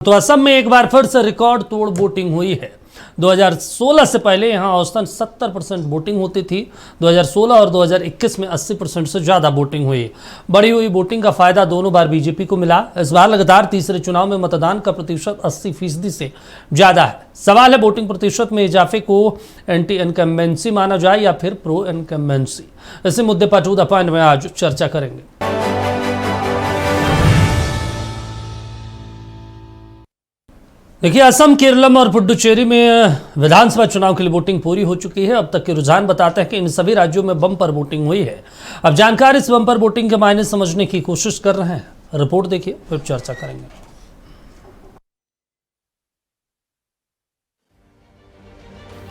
तो असम में एक बार फिर से रिकॉर्ड तोड़ वोटिंग हुई है। 2016 से पहले यहां औसतन 70% वोटिंग होती थी। 2016 और 2021 में 80% से ज़्यादा वोटिंग हुई। बढ़ी हुई वोटिंग का फायदा दोनों बार बीजेपी को मिला। इस बार लगातार तीसरे चुनाव में मतदान का प्रतिशत 80% से ज़्यादा है। सवाल है वोटिंग प्रतिशत में इजाफे को एंटी इनकम्बेंसी माना जाए या फिर प्रो इनकम्बेंसी। इसी मुद्दे पर टू द पॉइंट में आज चर्चा करेंगे। देखिए, असम, केरलम और पुडुचेरी में विधानसभा चुनाव के लिए वोटिंग पूरी हो चुकी है। अब तक के रुझान बताते हैं कि इन सभी राज्यों में बम्पर वोटिंग हुई है। अब जानकार इस बम्पर वोटिंग के मायने समझने की कोशिश कर रहे हैं। रिपोर्ट देखिए, फिर चर्चा करेंगे।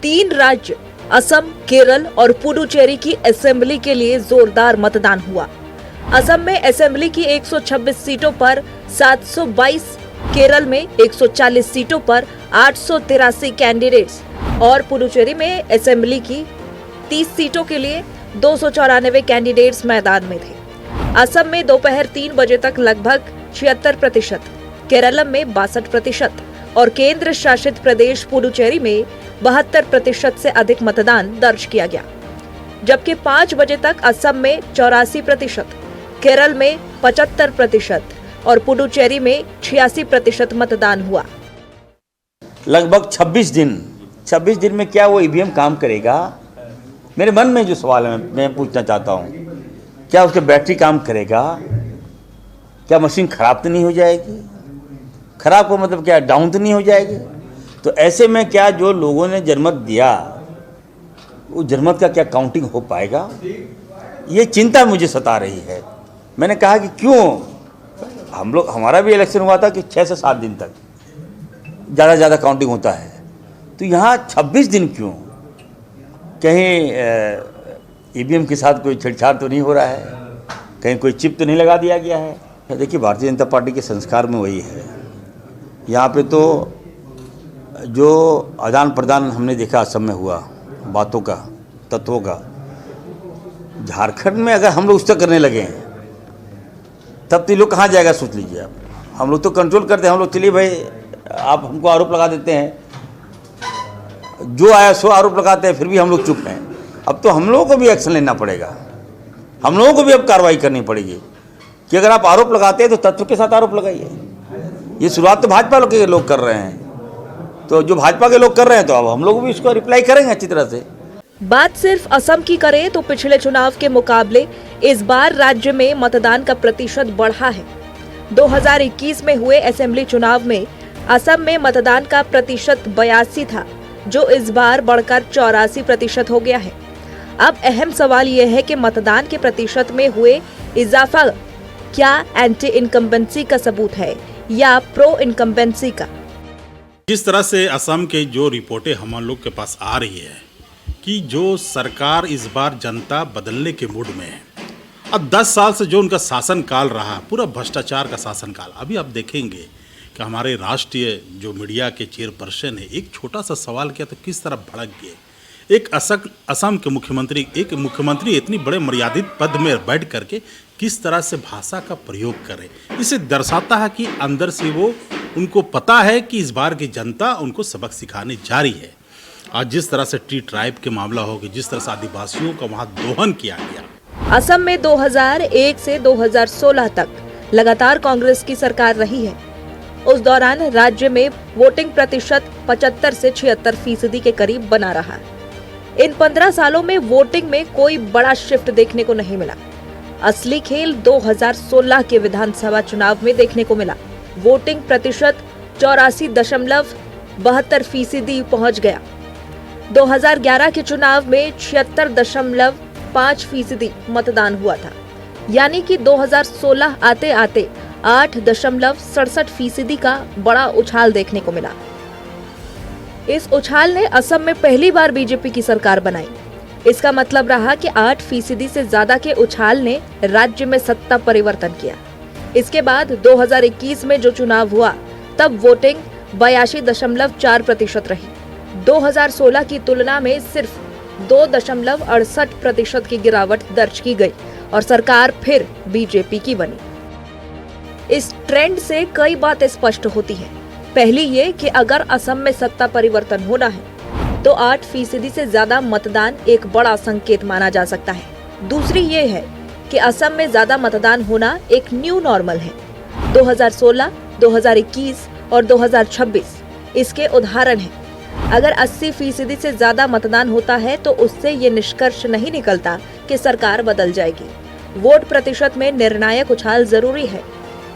तीन राज्य असम, केरल और पुडुचेरी की असेंबली के लिए जोरदार मतदान हुआ। असम में असेंबली की 126 सीटों पर 722, केरल में 140 सीटों पर 883 कैंडिडेट्स और पुडुचेरी में असेंबली की 30 सीटों के लिए 294 कैंडिडेट्स मैदान में थे। असम में दोपहर 3 बजे तक लगभग 76%, केरल में 62% और केंद्र शासित प्रदेश पुडुचेरी में 72% से अधिक मतदान दर्ज किया गया, जबकि 5 बजे तक असम में 84%, केरल में 75% और पुडुचेरी में 86% मतदान हुआ। लगभग 26 दिन में क्या वो ईवीएम काम करेगा? मेरे मन में जो सवाल है मैं पूछना चाहता हूँ, क्या उसके बैटरी काम करेगा? क्या मशीन खराब तो नहीं हो जाएगी? खराब को मतलब क्या, डाउन तो नहीं हो जाएगी? तो ऐसे में क्या जो लोगों ने जनमत दिया, वो जनमत का क्या काउंटिंग हो पाएगा? ये चिंता मुझे सता रही है। मैंने कहा कि क्यों हमारा भी इलेक्शन हुआ था कि 6 से 7 दिन तक ज़्यादा काउंटिंग होता है, तो यहाँ 26 दिन क्यों? कहीं ईवीएम के साथ कोई छेड़छाड़ तो नहीं हो रहा है? कहीं कोई चिप तो नहीं लगा दिया गया है? देखिए, भारतीय जनता पार्टी के संस्कार में वही है। यहाँ पे तो जो आदान प्रदान हमने देखा असम में हुआ, बातों का, तत्वों का, झारखंड में अगर हम लोग उसका करने लगे हैं तब तो लोग कहाँ जाएगा, सोच लीजिए आप। हम लोग तो कंट्रोल करते हैं, हम लोग चलिए भाई आप हमको आरोप लगा देते हैं, जो आया सो आरोप लगाते हैं, फिर भी हम लोग चुप हैं। अब तो हम लोगों को भी एक्शन लेना पड़ेगा, हम लोगों को भी अब कार्रवाई करनी पड़ेगी कि अगर आप आरोप लगाते हैं तो तत्व के साथ आरोप लगाइए। ये शुरुआत तो भाजपा के लोग कर रहे हैं, तो जो भाजपा के लोग कर रहे हैं तो अब हम लोग भी इसको रिप्लाई करेंगे अच्छी तरह से। बात सिर्फ असम की करें तो पिछले चुनाव के मुकाबले इस बार राज्य में मतदान का प्रतिशत बढ़ा है। 2021 में हुए असेंबली चुनाव में असम में मतदान का प्रतिशत 82 था, जो इस बार बढ़कर 84% हो गया है। अब अहम सवाल यह है कि मतदान के प्रतिशत में हुए इजाफा क्या एंटी इनकम्बेंसी का सबूत है या प्रो इनकम्बेंसी का? जिस तरह से असम के जो रिपोर्टें हम लोग के पास आ रही है कि जो सरकार इस बार जनता बदलने के मूड में है। अब 10 साल से जो उनका शासन काल रहा, पूरा भ्रष्टाचार का शासन काल, अभी आप देखेंगे कि हमारे राष्ट्रीय जो मीडिया के चेयरपर्सन है, एक छोटा सा सवाल किया तो किस तरह भड़क गए। एक असम के मुख्यमंत्री इतनी बड़े मर्यादित पद में बैठ करके किस तरह से भाषा का प्रयोग करे, इसे दर्शाता है कि अंदर से वो उनको पता है कि इस बार की जनता उनको सबक सिखाने जा रही है। आज जिस तरह से टी ट्राइब के मामला हो गया, जिस तरह से आदिवासियों का वहाँ दोहन किया गया। असम में 2001 से 2016 तक लगातार कांग्रेस की सरकार रही है। उस दौरान राज्य में वोटिंग प्रतिशत 75 से 76% के करीब बना रहा। इन 15 सालों में वोटिंग में कोई बड़ा शिफ्ट देखने को नहीं मिला। असली खेल 2016 के विधानसभा चुनाव में देखने को मिला। वोटिंग प्रतिशत 84.72% पहुंच गया। 2011 के चुनाव में 76.5% मतदान हुआ था, यानी कि 2016 आते आते 8.67% का बड़ा उछाल देखने को मिला। इस उछाल ने असम में पहली बार बीजेपी की सरकार बनाई। इसका मतलब रहा कि 8% से ज्यादा के उछाल ने राज्य में सत्ता परिवर्तन किया। इसके बाद 2021 में जो चुनाव हुआ तब वोटिंग 82.4% रही। 2016 की तुलना में सिर्फ 2.68% की गिरावट दर्ज की गई और सरकार फिर बीजेपी की बनी। इस ट्रेंड से कई बातें स्पष्ट होती हैं। पहली ये कि अगर असम में सत्ता परिवर्तन होना है तो 8% से ज्यादा मतदान एक बड़ा संकेत माना जा सकता है। दूसरी ये है कि असम में ज्यादा मतदान होना एक न्यू नॉर्मल है। 2016, 2021 और 2026 इसके उदाहरण हैं। अगर 80% से ज्यादा मतदान होता है तो उससे ये निष्कर्ष नहीं निकलता कि सरकार बदल जाएगी। वोट प्रतिशत में निर्णायक उछाल जरूरी है।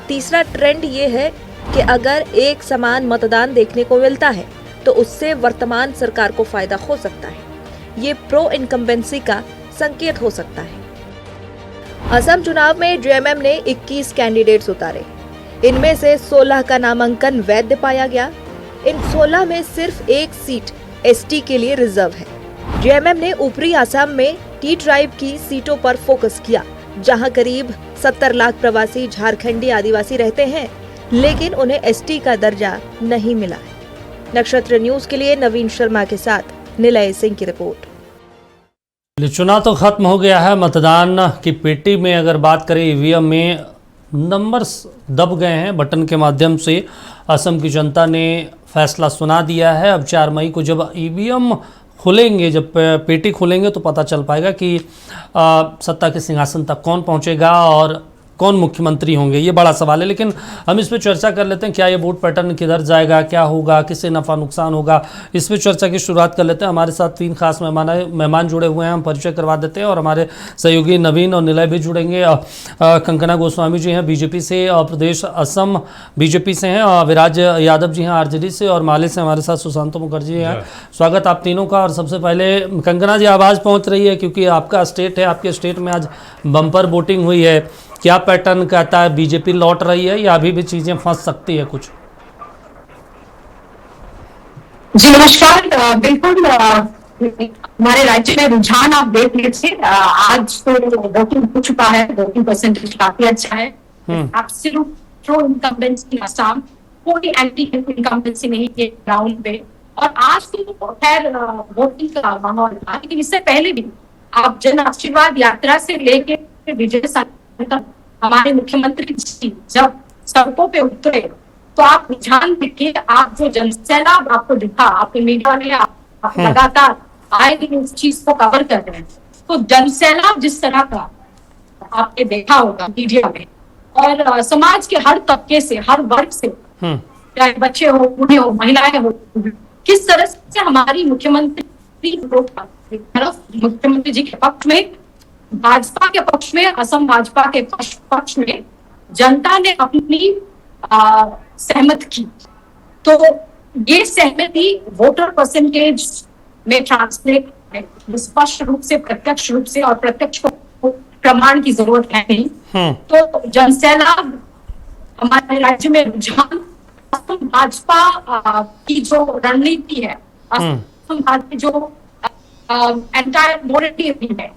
तीसरा ट्रेंड ये है कि अगर एक समान मतदान देखने को मिलता है तो उससे वर्तमान सरकार को फायदा हो सकता है। ये प्रो इनकम्बेंसी का संकेत हो सकता है। असम चुनाव में जेएमएम ने 21 कैंडिडेट्स उतारे। इनमें से 16 का नामांकन वैध पाया गया। इन 16 में सिर्फ एक सीट एसटी के लिए रिजर्व है। जेएमएम ने ऊपरी असम में टी ट्राइब की सीटों पर फोकस किया, जहां करीब 70 लाख प्रवासी झारखंडी आदिवासी रहते हैं, लेकिन उन्हें एसटी का दर्जा नहीं मिला है। नक्षत्र न्यूज के लिए नवीन शर्मा के साथ निलय सिंह की रिपोर्ट। चुनाव तो खत्म हो गया है। मतदान की पेटी में अगर बात करें, ईवीएम में नंबर्स दब गए हैं। बटन के माध्यम से असम की जनता ने फैसला सुना दिया है। अब 4 मई को जब ईवीएम खुलेंगे, जब पेटी खुलेंगे तो पता चल पाएगा कि सत्ता के सिंहासन तक कौन पहुंचेगा और कौन मुख्यमंत्री होंगे। ये बड़ा सवाल है, लेकिन हम इस पे चर्चा कर लेते हैं। क्या ये वोट पैटर्न किधर जाएगा, क्या होगा, किससे नफ़ा नुकसान होगा, इस पे चर्चा की शुरुआत कर लेते हैं। हमारे साथ 3 खास मेहमान जुड़े हुए हैं, हम परिचय करवा देते हैं और हमारे सहयोगी नवीन और निलय भी जुड़ेंगे। कंकना गोस्वामी जी हैं बीजेपी से, और प्रदेश असम बीजेपी से हैं, विराज यादव जी हैं आरजेडी से, और माले से हमारे साथ सुशांत मुखर्जी हैं। स्वागत आप तीनों का। और सबसे पहले कंकना जी, आवाज़ पहुँच रही है क्योंकि आपका स्टेट है, आपके स्टेट में आज बम्पर वोटिंग हुई है। क्या पैटर्न कहता है, बीजेपी लौट रही है या अभी भी चीजें फंस सकती है कुछ? जी नमस्कार। बिल्कुल हमारे राज्य में रुझान आप देख लीजिए। आज तो वोटिंग हो चुका है, वोटिंग परसेंटेज काफी अच्छा है। एब्सोल्यूट प्रो इनकम्बेंसी आसाम, कोई एंटी इनकम्बेंसी नहीं है ग्राउंड पे। और आज तो खैर वोटिंग का माहौल था, लेकिन इससे पहले भी आप जन आशीर्वाद यात्रा से लेके विजय तक हमारे मुख्यमंत्री जी जब सड़कों पे उतरे तो आप रुझान देखिए। आप जो जनसैलाब आपको दिखा, आपके मीडिया ने लगातार आए दिन इस चीज को कवर कर रहे हैं, तो जनसैलाब जिस तरह का आपने देखा होगा मीडिया में, और समाज के हर तबके से, हर वर्ग से, चाहे बच्चे हो, बूढ़े हो, महिलाएं हो, किस तरह से हमारी मुख्यमंत्री मुख्यमंत्री जी के पक्ष में, भाजपा के पक्ष में, असम भाजपा के पक्ष में जनता ने अपनी सहमत की। तो ये सहमति वोटर परसेंटेज में ट्रांसलेट स्पष्ट रूप से, प्रत्यक्ष रूप से, और प्रत्यक्ष को प्रमाण की जरूरत है नहीं। तो जनसैलाब हमारे राज्य में रुझान, असम भाजपा की जो रणनीति है, असम भाजपा जो एंटायर मोरेटी है,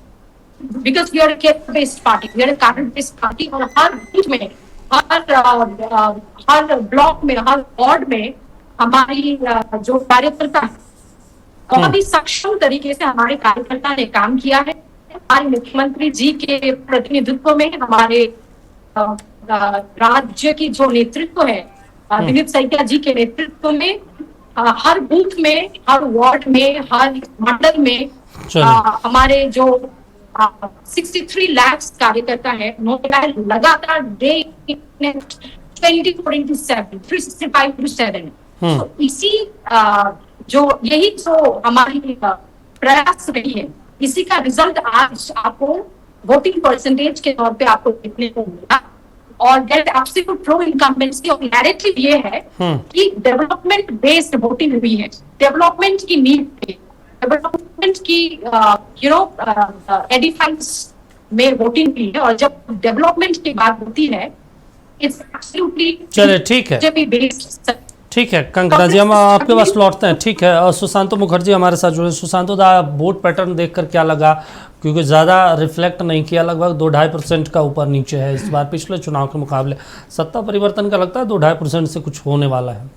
because we are cadre based party, we are card based party, और हर बूथ में, हर ब्लॉक में, हर वार्ड में हमारी जो कार्यकर्ता है, बहुत ही सक्षम तरीके से हमारे कार्यकर्ता ने काम किया है। हमारे मुख्यमंत्री जी के प्रतिनिधित्व में, हमारे राज्य की जो नेतृत्व है दिलीप सैकिया जी के नेतृत्व में, हर बूथ में, हर वार्ड में, हर मंडल में हमारे जो 63 लाख कार्यकर्ता है, उन्होंने लगातार डे 24/7 365/7। तो इसी जो यही जो हमारी प्रयास रही है, इसी का रिजल्ट आज आपको वोटिंग परसेंटेज के तौर पे आपको देखने को मिला। और दैट एब्सोल्यूट प्रो इनकम्बेंसी और नैरेटिव ये है कि डेवलपमेंट बेस्ड वोटिंग हुई है, डेवलपमेंट की नीड पे, डेवलपमेंट की एडिफाइंस में वोटिंग की है। और जब डेवलपमेंट की बात होती है, इट्स एब्सोल्युटली, चलिए ठीक है, ठीक है कंकना जी, हम आपके पास लौटते हैं। ठीक है, और सुशांतो मुखर्जी हमारे साथ जुड़े। सुशांतो दा, वोट पैटर्न देखकर क्या लगा? क्योंकि ज़्यादा रिफ्लेक्ट नहीं किया, लगभग 2-2.5% का ऊपर नीचे है इस बार पिछले चुनाव के मुकाबले। सत्ता परिवर्तन का लगता है 2-2.5% से कुछ होने वाला है।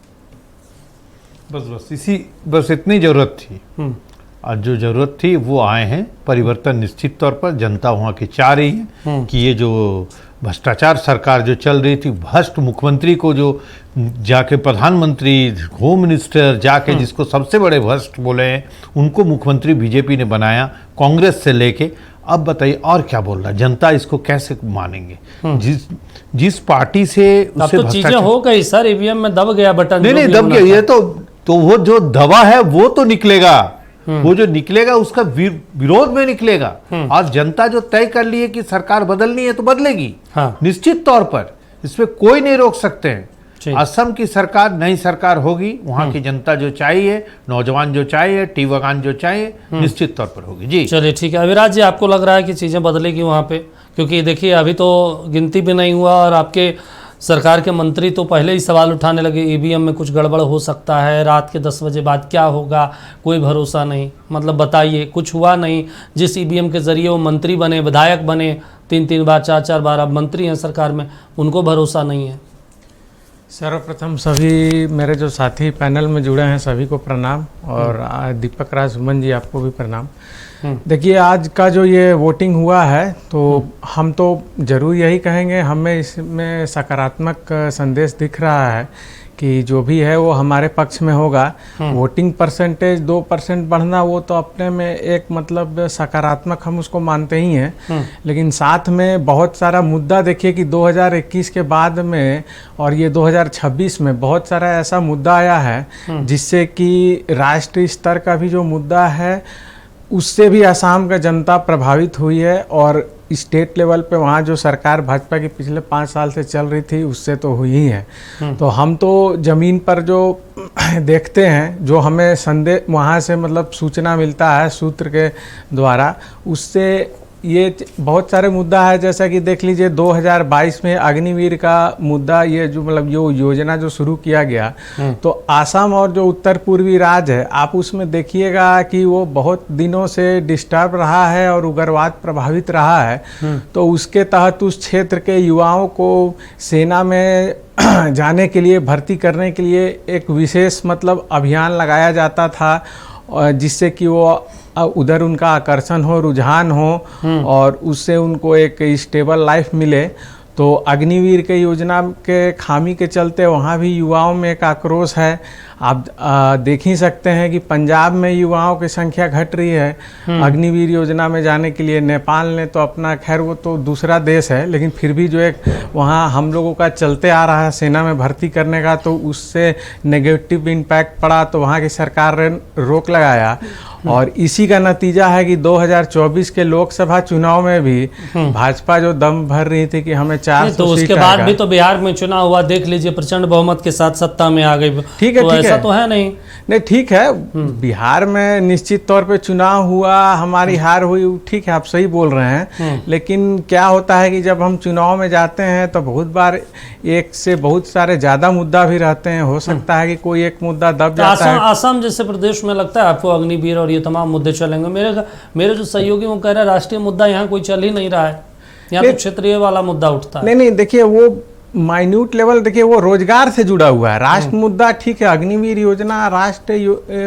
बस इतनी ज़रूरत थी, और जो ज़रूरत थी वो आए हैं। परिवर्तन निश्चित तौर पर जनता वहाँ की चाह रही है कि ये जो भ्रष्टाचार सरकार जो चल रही थी, भ्रष्ट मुख्यमंत्री को जो जाके प्रधानमंत्री, होम मिनिस्टर जाके जिसको सबसे बड़े भ्रष्ट बोले हैं, उनको मुख्यमंत्री बीजेपी ने बनाया कांग्रेस से लेके। अब बताइए और क्या बोल रहा है, जनता इसको कैसे मानेंगे? जिस पार्टी से अब तो चीजें हो गई सर, ईवीएम में दब गया बटन। नहीं दब गया, ये तो वो जो दवा है वो तो निकलेगा, वो जो निकलेगा उसका विरोध में निकलेगा। और जनता जो तय कर ली है कि सरकार बदलनी है तो बदलेगी। हाँ। निश्चित तौर पर इसमें कोई नहीं रोक सकते हैं। असम की सरकार नई सरकार होगी, वहां की जनता जो चाहिए, नौजवान जो चाहिए, टी वगान जो चाहिए, निश्चित तौर पर होगी। जी चलिए ठीक है। अविराज जी, आपको लग रहा है कि चीजें बदलेगी वहां पे? क्योंकि देखिए अभी तो गिनती भी नहीं हुआ और आपके सरकार के मंत्री तो पहले ही सवाल उठाने लगे, ईवीएम में कुछ गड़बड़ हो सकता है, रात के 10 बजे बाद क्या होगा, कोई भरोसा नहीं। मतलब बताइए, कुछ हुआ नहीं। जिस ईवीएम के जरिए वो मंत्री बने, विधायक बने, 3-3 बार 4-4 बार अब मंत्री हैं सरकार में, उनको भरोसा नहीं है। सर्वप्रथम सभी मेरे जो साथी पैनल में जुड़े हैं सभी को प्रणाम, और दीपक राज सुमन जी आपको भी प्रणाम। देखिए, आज का जो ये वोटिंग हुआ है तो हम तो ज़रूर यही कहेंगे, हमें इसमें सकारात्मक संदेश दिख रहा है कि जो भी है वो हमारे पक्ष में होगा। वोटिंग परसेंटेज 2% बढ़ना वो तो अपने में एक मतलब सकारात्मक हम उसको मानते ही हैं, लेकिन साथ में बहुत सारा मुद्दा देखिए कि 2021 के बाद में और ये 2026 में बहुत सारा ऐसा मुद्दा आया है जिससे कि राष्ट्रीय स्तर का भी जो मुद्दा है उससे भी असम का जनता प्रभावित हुई है, और स्टेट लेवल पे वहाँ जो सरकार भाजपा की पिछले 5 साल से चल रही थी उससे तो हुई ही है। तो हम तो ज़मीन पर जो देखते हैं, जो हमें संदेश वहाँ से मतलब सूचना मिलता है सूत्र के द्वारा, उससे ये बहुत सारे मुद्दा है। जैसा कि देख लीजिए 2022 में अग्निवीर का मुद्दा, ये जो मतलब यो योजना जो शुरू किया गया, तो आसाम और जो उत्तर पूर्वी राज्य है आप उसमें देखिएगा कि वो बहुत दिनों से डिस्टर्ब रहा है और उग्रवाद प्रभावित रहा है। तो उसके तहत उस क्षेत्र के युवाओं को सेना में जाने के लिए, भर्ती करने के लिए एक विशेष मतलब अभियान लगाया जाता था, जिससे कि वो उधर उनका आकर्षण हो, रुझान हो और उससे उनको एक स्टेबल लाइफ मिले। तो अग्निवीर के योजना के खामी के चलते वहाँ भी युवाओं में एक आक्रोश है। आप देख ही सकते हैं कि पंजाब में युवाओं की संख्या घट रही है अग्निवीर योजना में जाने के लिए। नेपाल ने तो अपना, खैर वो तो दूसरा देश है, लेकिन फिर भी जो एक वहाँ हम लोगों का चलते आ रहा है सेना में भर्ती करने का, तो उससे नेगेटिव इम्पैक्ट पड़ा, तो वहाँ की सरकार ने रोक लगाया। और इसी का नतीजा है कि 2024 के लोकसभा चुनाव में भी भाजपा जो दम भर रही थी कि हमें 400 तो उसके बाद भी तो बिहार में चुनाव हुआ, देख लीजिए, प्रचंड बहुमत के साथ सत्ता में आ गई। ठीक है, तो ठीक ऐसा है। तो है नहीं। नहीं ठीक है, बिहार में निश्चित तौर पे चुनाव हुआ, हमारी हार हुई, ठीक है, आप सही बोल रहे हैं। लेकिन क्या होता है कि जब हम चुनाव में जाते हैं तो बहुत बार एक से बहुत सारे ज्यादा मुद्दा भी रहते हैं। हो सकता है कि कोई एक मुद्दा दब जाता है। आसाम जैसे प्रदेश में लगता है आपको अग्निवीर और ये तमाम मुद्दे चलेंगे? मेरे जो सहयोगी वो कह रहे हैं राष्ट्रीय मुद्दा यहाँ कोई चल ही नहीं रहा है, यहाँ तो क्षेत्रीय वाला मुद्दा उठता है। नहीं, देखिए वो माइन्यूट लेवल, देखिए वो रोजगार से जुड़ा हुआ है। राष्ट्र मुद्दा ठीक है, अग्निवीर योजना राष्ट्र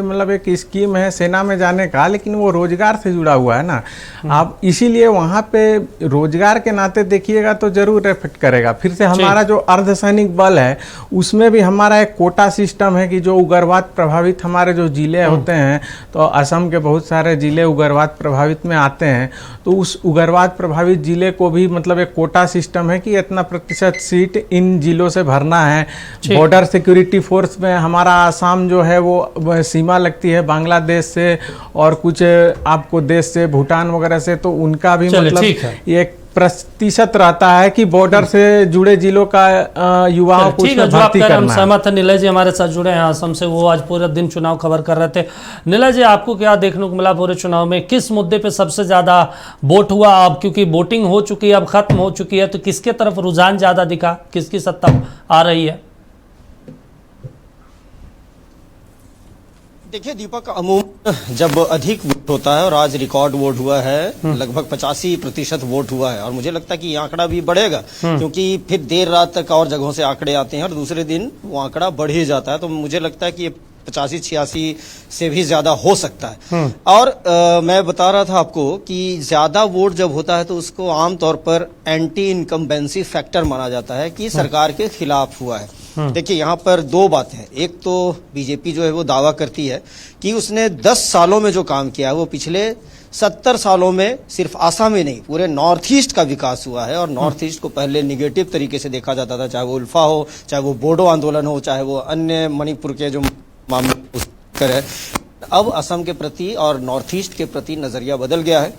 मतलब एक स्कीम है सेना में जाने का, लेकिन वो रोजगार से जुड़ा हुआ है ना। आप इसीलिए वहाँ पे रोजगार के नाते देखिएगा तो जरूर इफेक्ट करेगा। फिर से हमारा जो अर्धसैनिक बल है उसमें भी हमारा एक कोटा सिस्टम है कि जो उग्रवाद प्रभावित हमारे जो जिले होते हैं, तो असम के बहुत सारे जिले उग्रवाद प्रभावित में आते हैं, तो उस उग्रवाद प्रभावित जिले को भी मतलब एक कोटा सिस्टम है कि इतना प्रतिशत सीट इन जिलों से भरना है। बॉर्डर सिक्योरिटी फोर्स में हमारा आसाम जो है वो सीमा लगती है बांग्लादेश से और कुछ आपको देश से, भूटान वगैरह से, तो उनका भी मतलब एक प्रतिशत रहता है कि बॉर्डर से जुड़े जिलों का युवाओं को उसमें भर्ती करना है। सहमत है। नीलय जी हमारे साथ जुड़े हैं असम से, वो आज पूरे दिन चुनाव खबर कर रहे थे। नीलय जी, आपको क्या देखने को मिला पूरे चुनाव में? किस मुद्दे पे सबसे ज्यादा वोट हुआ? अब क्योंकि वोटिंग हो चुकी है, अब खत्म हो चुकी है, तो किसके तरफ रुझान ज्यादा दिखा, किसकी सत्ता आ रही है? देखिए दीपक, अमूमन जब अधिक वोट होता है और आज रिकॉर्ड वोट हुआ है, लगभग 85% वोट हुआ है, और मुझे लगता है कि ये आंकड़ा भी बढ़ेगा, क्योंकि फिर देर रात तक और जगहों से आंकड़े आते हैं और दूसरे दिन वो आंकड़ा बढ़ ही जाता है। तो मुझे लगता है कि ये 85-86 से भी ज्यादा हो सकता है। और मैं बता रहा था आपको कि ज्यादा वोट जब होता है तो उसको आमतौर पर एंटी इनकम्बेंसी फैक्टर माना जाता है कि सरकार के खिलाफ हुआ है। देखिए यहाँ पर दो बातें हैं। एक तो बीजेपी जो है वो दावा करती है कि उसने 10 सालों में जो काम किया है वो पिछले 70 सालों में सिर्फ आसाम में नहीं पूरे नॉर्थ ईस्ट का विकास हुआ है। और नॉर्थ ईस्ट को पहले निगेटिव तरीके से देखा जाता था, चाहे वो उल्फा हो, चाहे वो बोडो आंदोलन हो, चाहे वो अन्य मणिपुर के जो मामले है। अब असम के प्रति और नॉर्थ ईस्ट के प्रति नजरिया बदल गया है।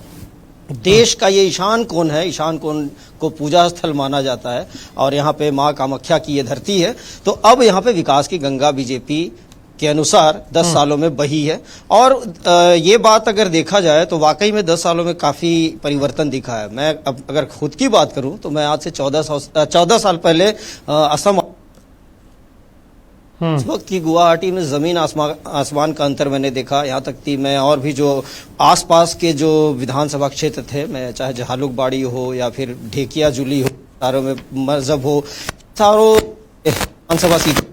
देश का ये ईशान कोण है, ईशान कोण को पूजा स्थल माना जाता है और यहाँ पे माँ कामाख्या की ये धरती है। तो अब यहाँ पे विकास की गंगा बीजेपी के अनुसार 10 सालों में बही है। और ये बात अगर देखा जाए तो वाकई में 10 सालों में काफी परिवर्तन दिखा है। मैं अब अगर खुद की बात करूं तो मैं आज से 14 साल पहले असम इस वक्त की गुवाहाटी में जमीन आसमान का अंतर मैंने देखा। यहाँ तक कि मैं और भी जो आसपास के जो विधानसभा क्षेत्र थे, मैं चाहे झालुकबाड़ी हो या फिर ढेकिया जुली हो, सारों में मजहब हो, सारों विधानसभा सीट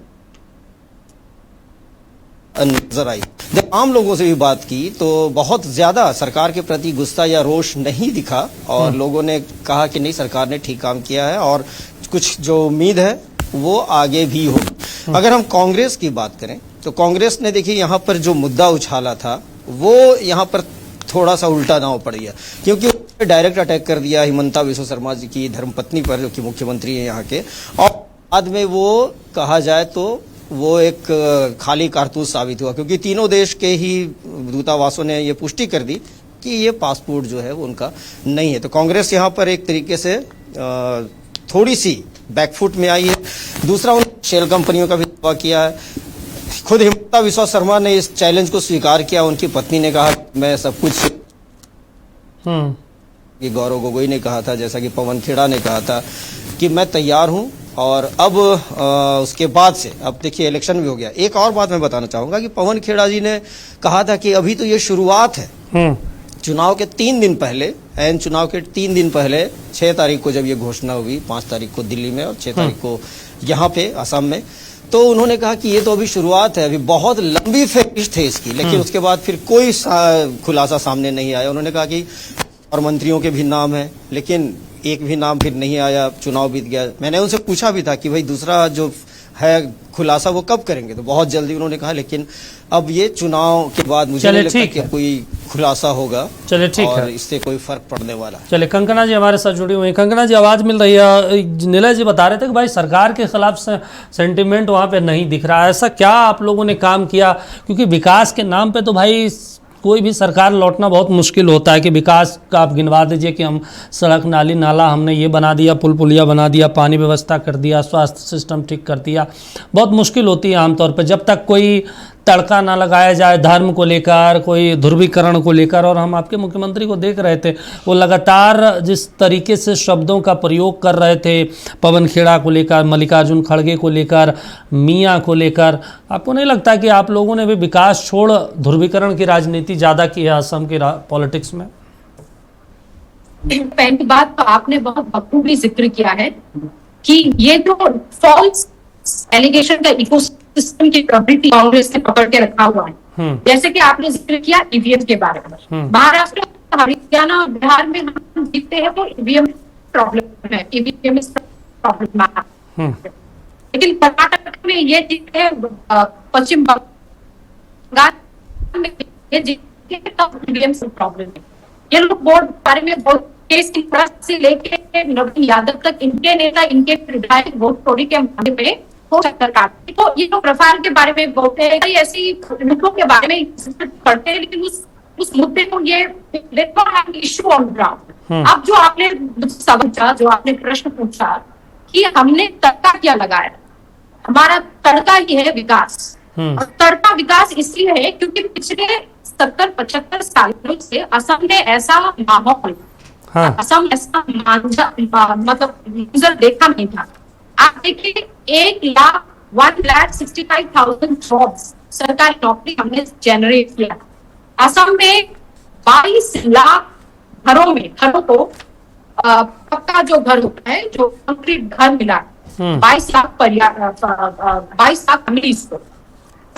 नजर आई। जब आम लोगों से भी बात की तो बहुत ज्यादा सरकार के प्रति गुस्सा या रोष नहीं दिखा और लोगों ने कहा कि नहीं, सरकार ने ठीक काम किया है और कुछ जो उम्मीद है वो आगे भी हो। अगर हम कांग्रेस की बात करें तो कांग्रेस ने देखिए यहाँ पर जो मुद्दा उछाला था वो यहाँ पर थोड़ा सा उल्टा दांव पड़ गया, क्योंकि डायरेक्ट अटैक कर दिया हिमंता बिस्वा शर्मा जी की धर्मपत्नी पर, जो कि मुख्यमंत्री है यहाँ के। और बाद में वो कहा जाए तो वो एक खाली कारतूस साबित हुआ, क्योंकि तीनों देश के ही दूतावासों ने ये पुष्टि कर दी कि ये पासपोर्ट जो है वो उनका नहीं है। तो कांग्रेस यहाँ पर एक तरीके से थोड़ी सी बैकफुट में आई है। दूसरा, उन शेल कंपनियों का भी दावा किया है। खुद हिमंता बिस्वा शर्मा ने इस चैलेंज को स्वीकार किया। उनकी पत्नी ने कहा मैं सब कुछ, ये गौरव गोगोई ने कहा था, जैसा कि पवन खेड़ा ने कहा था कि मैं तैयार हूं। और अब उसके बाद से अब देखिए इलेक्शन भी हो गया। एक और बात मैं बताना चाहूंगा कि पवन खेड़ा जी ने कहा था कि अभी तो ये शुरुआत है। चुनाव के 3 दिन पहले, एन चुनाव के 3 दिन पहले 6 तारीख को जब ये घोषणा हुई, 5 तारीख को दिल्ली में और 6 तारीख को यहाँ पे असम में, तो उन्होंने कहा कि ये तो अभी शुरुआत है, अभी बहुत लंबी फहरिस्त है इसकी। लेकिन उसके बाद फिर कोई खुलासा सामने नहीं आया। उन्होंने कहा कि और मंत्रियों के भी नाम है, लेकिन एक भी नाम फिर नहीं आया। चुनाव बीत गया। मैंने उनसे पूछा भी था कि भाई दूसरा जो है खुलासा वो कब करेंगे, तो बहुत जल्दी उन्होंने कहा। लेकिन अब ये चुनाव के बाद मुझे नहीं लगता कि कोई खुलासा होगा। चलिए ठीक है, इससे कोई फर्क पड़ने वाला है। चलिए, कंगना जी हमारे साथ जुड़ी हुई हैं। कंगना जी, आवाज मिल रही है। नीलय जी बता रहे थे कि भाई सरकार के खिलाफ सेंटिमेंट वहाँ पे नहीं दिख रहा है। ऐसा क्या आप लोगों ने काम किया? क्योंकि विकास के नाम पे तो भाई कोई भी सरकार लौटना बहुत मुश्किल होता है कि विकास का आप गिनवा दीजिए कि हम सड़क नाली नाला हमने ये बना दिया, पुल पुलिया बना दिया, पानी व्यवस्था कर दिया, स्वास्थ्य सिस्टम ठीक कर दिया। बहुत मुश्किल होती है आमतौर पर जब तक कोई तड़का ना लगाया जाए धर्म को लेकर, कोई ध्रुवीकरण को लेकर। और हम आपके मुख्यमंत्री को देख रहे थे, वो लगातार जिस तरीके से शब्दों का प्रयोग कर रहे थे पवन खेड़ा को लेकर, मल्लिकार्जुन खड़गे को लेकर, मियाँ को लेकर, आपको नहीं लगता कि आप लोगों ने भी विकास छोड़ ध्रुवीकरण की राजनीति ज़्यादा की है असम के पॉलिटिक्स में? पहली बात तो आपने बहुत बखूबी जिक्र किया है कि ये जो फॉल्स एलिगेशन का इकोसिस्टम की प्रॉपर्टी कांग्रेस ने पकड़ के रखा हुआ है। जैसे कि आपने जिक्र किया ईवीएम के बारे में, महाराष्ट्र, हरियाणा, बिहार में हम जीतते हैं तो ईवीएम प्रॉब्लम है, ईवीएम प्रॉब्लम है। लेकिन कर्नाटक में ये जीते हैं, पश्चिम बंगाल में ये जीते हैं तो ईवीएम प्रॉब्लम है। ये लोग बोर्ड बारे में केस की तरह से लेके नवीन यादव तक इनके नेता, इनके विधायक वोट चोरी के मामले में हो चक्कर काटते। तो ये लोग रफाल के बारे में बोलते हैं, ऐसी मुद्दों के बारे में पढ़ते हैं, लेकिन उस मुद्दे को ये इशू ऑन ग्राउंड। अब जो आपने समझा, जो आपने प्रश्न पूछा कि हमने तड़का क्या लगाया, हमारा तड़का ही है विकास। और तड़का विकास इसलिए है क्योंकि पिछले 70-75 सालों से असम में ऐसा माहौल, असम ऐसा मतलब यूजर देखा नहीं था। आप देखिए 1,65,000 जॉब्स, सरकारी नौकरी हमने जनरेट किया। असम में 22 लाख घरों को पक्का जो घर होता है, जो कंक्रीट घर मिला, 22 लाख फैमिलीज को।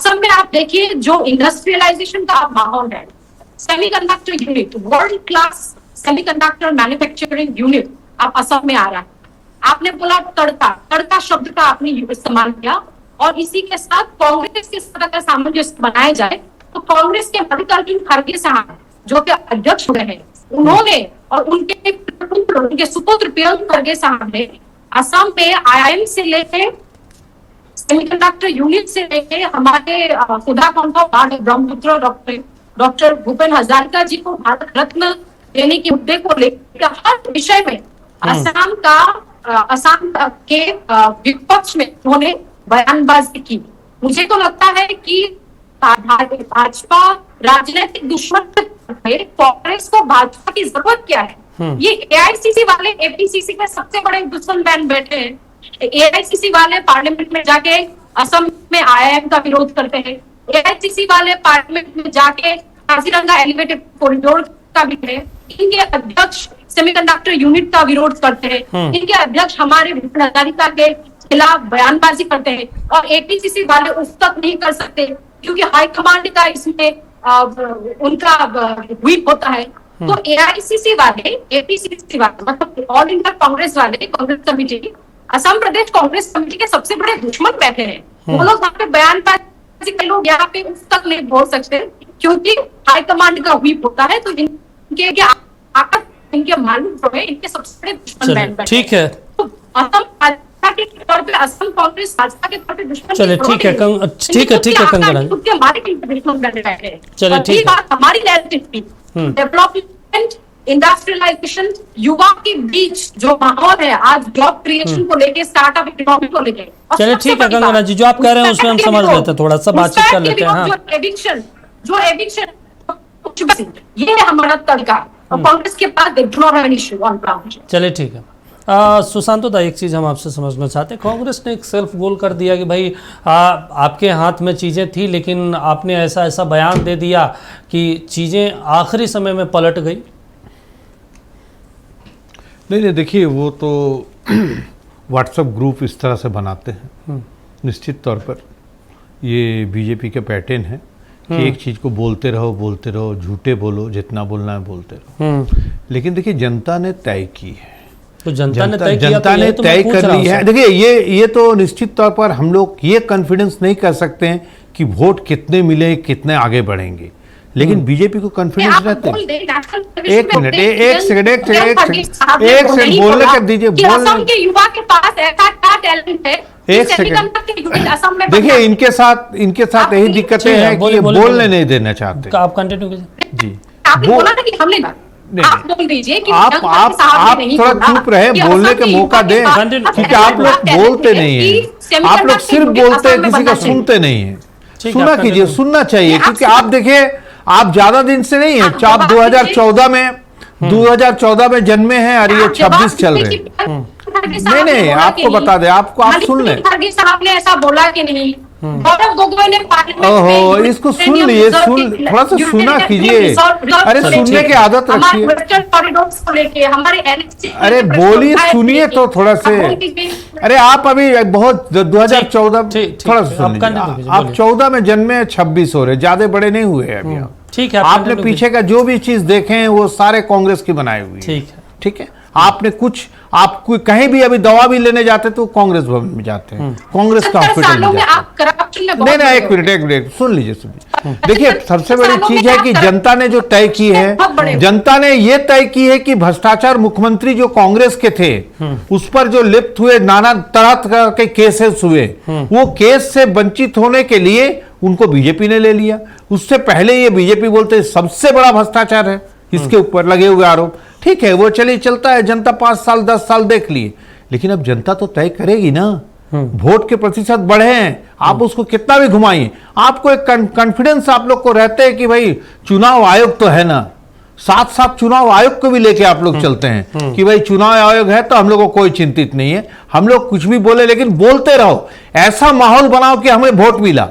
असम में आप देखिए जो इंडस्ट्रियलाइजेशन का माहौल है, semiconductor unit, world class semiconductor manufacturing unit आप असम में आ रहा है। आपने बोला तड़का शब्द का आपने इस्तेमाल किया, और इसी के साथ कांग्रेस के साथ अगर सामंजस्य बनाया जाए तो कांग्रेस के मल्लिकार्जुन खड़गे साहब जो कि अध्यक्ष हुए हैं, उन्होंने और उनके सुपुत्र प्रियंक खड़गे साहब ने असम में IIM से लेके सेमीकंडक्टर यूनिट से लेके हमारे खुदा ब्रह्मपुत्र डॉक्टर भूपेन हजारिका जी को भारत रत्न देने के मुद्दे को लेकर हर विषय में असम के विपक्ष में उन्होंने बयानबाजी की। मुझे तो लगता है कि भाजपा राजनीतिक दुश्मन है, कांग्रेस को भाजपा की जरूरत क्या है? ये AICC वाले APCC के सबसे बड़े दुश्मन बन बैठे हैं। AICC वाले पार्लियामेंट में जाके असम में IIM का विरोध करते हैं, AICC वाले पार्लियामेंट में जाके काजीरंगा एलिवेटेड कॉरिडोर का भी है, इनके अध्यक्ष सेमीकंडक्टर यूनिट का विरोध करते हैं, इनके अध्यक्ष हमारे भूपेन हजारिका के खिलाफ बयानबाजी करते हैं, और APCC वाले उस तक नहीं कर सकते क्योंकि हाईकमांड का इसमें उनका व्हीप होता है। तो AICC वाले, APCC वाले, मतलब ऑल इंडिया कांग्रेस वाले, कांग्रेस कमेटी, असम प्रदेश कांग्रेस कमेटी के सबसे बड़े दुश्मन बैठे हैं। वो लोग वहाँ पे बयानबाजी के लोग यहाँ पे उस तक नहीं बोल सकते क्योंकि हाईकमांड का व्हीप होता है। तो इनके मालूम जो है, इनके सबसे बड़े दुश्मन बैठे। ठीक है, तो असम कांग्रेस भाजपा के तौर पे दुश्मन। चलिए ठीक है, ठीक है कंगना, चलिए ठीक है। हमारी डेवलपमेंट, इंडस्ट्रियलाइजेशन, युवा के बीच जो माहौल है आज जॉब क्रिएशन को लेके, स्टार्टअप इकोनॉमी को लेके। चलिए ठीक है कंगना जी, जो आप कह रहे हैं उसमें हम समझ लेते हैं, थोड़ा सा बातचीत कर लेते हैं। हाँ, जो एविक्शन ये है हमारा तरीका, और कांग्रेस के पास they do not have any issue on ground. चलिए ठीक है। सुशांत दा, एक चीज़ हम आपसे समझना चाहते हैं, कांग्रेस ने एक सेल्फ गोल कर दिया कि भाई आपके हाथ में चीज़ें थी लेकिन आपने ऐसा बयान दे दिया कि चीज़ें आखिरी समय में पलट गई। नहीं, देखिए वो तो व्हाट्सएप ग्रुप इस तरह से बनाते हैं, निश्चित तौर पर ये बीजेपी के पैटर्न है कि एक चीज़ को बोलते रहो, झूठे बोलो, जितना बोलना है बोलते रहो। लेकिन देखिए जनता ने तय की है, तो जनता ने तय कर ली है। देखिए ये तो निश्चित तौर पर हम लोग ये कॉन्फिडेंस नहीं कर सकते हैं कि वोट कितने मिले, कितने आगे बढ़ेंगे, लेकिन बीजेपी को कॉन्फिडेंस रहते हैं। एक मिनट, एक सेकंड बोलने कर दीजिए। असम के युवा के पास ऐसा क्या टैलेंट है? एक सेकंड, देखिए इनके साथ यही दिक्कतें हैं कि ये बोलने नहीं देना चाहते। आप कंटिन्यू कीजिए जी। आपने बोला ना कि हमने आप बोल दीजिए कि आप थोड़ा चुप रहे, बोलने का मौका दें, क्योंकि आप लोग बोलते नहीं हैं, आप लोग सिर्फ बोलते हैं, किसी का सुनते नहीं है। सुना कीजिए, सुनना चाहिए, क्योंकि आप देखिए आप ज्यादा दिन से नहीं है, आप 2014 में जन्मे हैं और ये 26 चल रहे हैं। नहीं, आपको बता दे, आप सुन लें। साहब ने ऐसा बोला कि नहीं, गौरव गोगोई ने ओहो, इसको सुन लिए, थोड़ा सा सुना कीजिए। अरे सुनने की आदत रखिए। अरे बोलिए, सुनिए तो थोड़ा से। अरे आप अभी बहुत 2014 थोड़ा सा सुनिए। आप 14 में जन्मे, 26 हो रहे, ज्यादा बड़े नहीं हुए हैं अभी आप। ठीक है, आपने पीछे का जो भी चीज देखे हैं वो सारे कांग्रेस की बनाई हुई है। ठीक है, आपने आप कहीं भी अभी दवा भी लेने जाते तो कांग्रेस भवन में जाते हैं, कांग्रेस का हॉस्पिटल में जाते हैं। नहीं, एक मिनट सुन लीजिए। देखिए सबसे बड़ी चीज है कि जनता ने जो तय की है, जनता ने ये तय की है कि भ्रष्टाचार मुख्यमंत्री जो कांग्रेस के थे उस पर जो लिप्त हुए, नाना तरह के केसेस हुए, वो केस से वंचित होने के लिए उनको बीजेपी ने ले लिया। उससे पहले ये बीजेपी बोलते सबसे बड़ा भ्रष्टाचार है, इसके ऊपर लगे हुए आरोप। ठीक है, वो चलिए चलता है, जनता 5 साल 10 साल देख लिए, लेकिन अब जनता तो तय करेगी ना। वोट के प्रतिशत बढ़े हैं, आप उसको कितना भी घुमाइए, आपको एक कॉन्फिडेंस आप लोग को रहते हैं कि भाई चुनाव आयोग तो है ना, साथ चुनाव आयोग को भी लेके आप लोग चलते हैं कि भाई चुनाव आयोग है तो हम लोग को कोई चिंतित नहीं है, हम लोग कुछ भी बोले लेकिन बोलते रहो। ऐसा माहौल बनाओ कि हमें वोट मिला,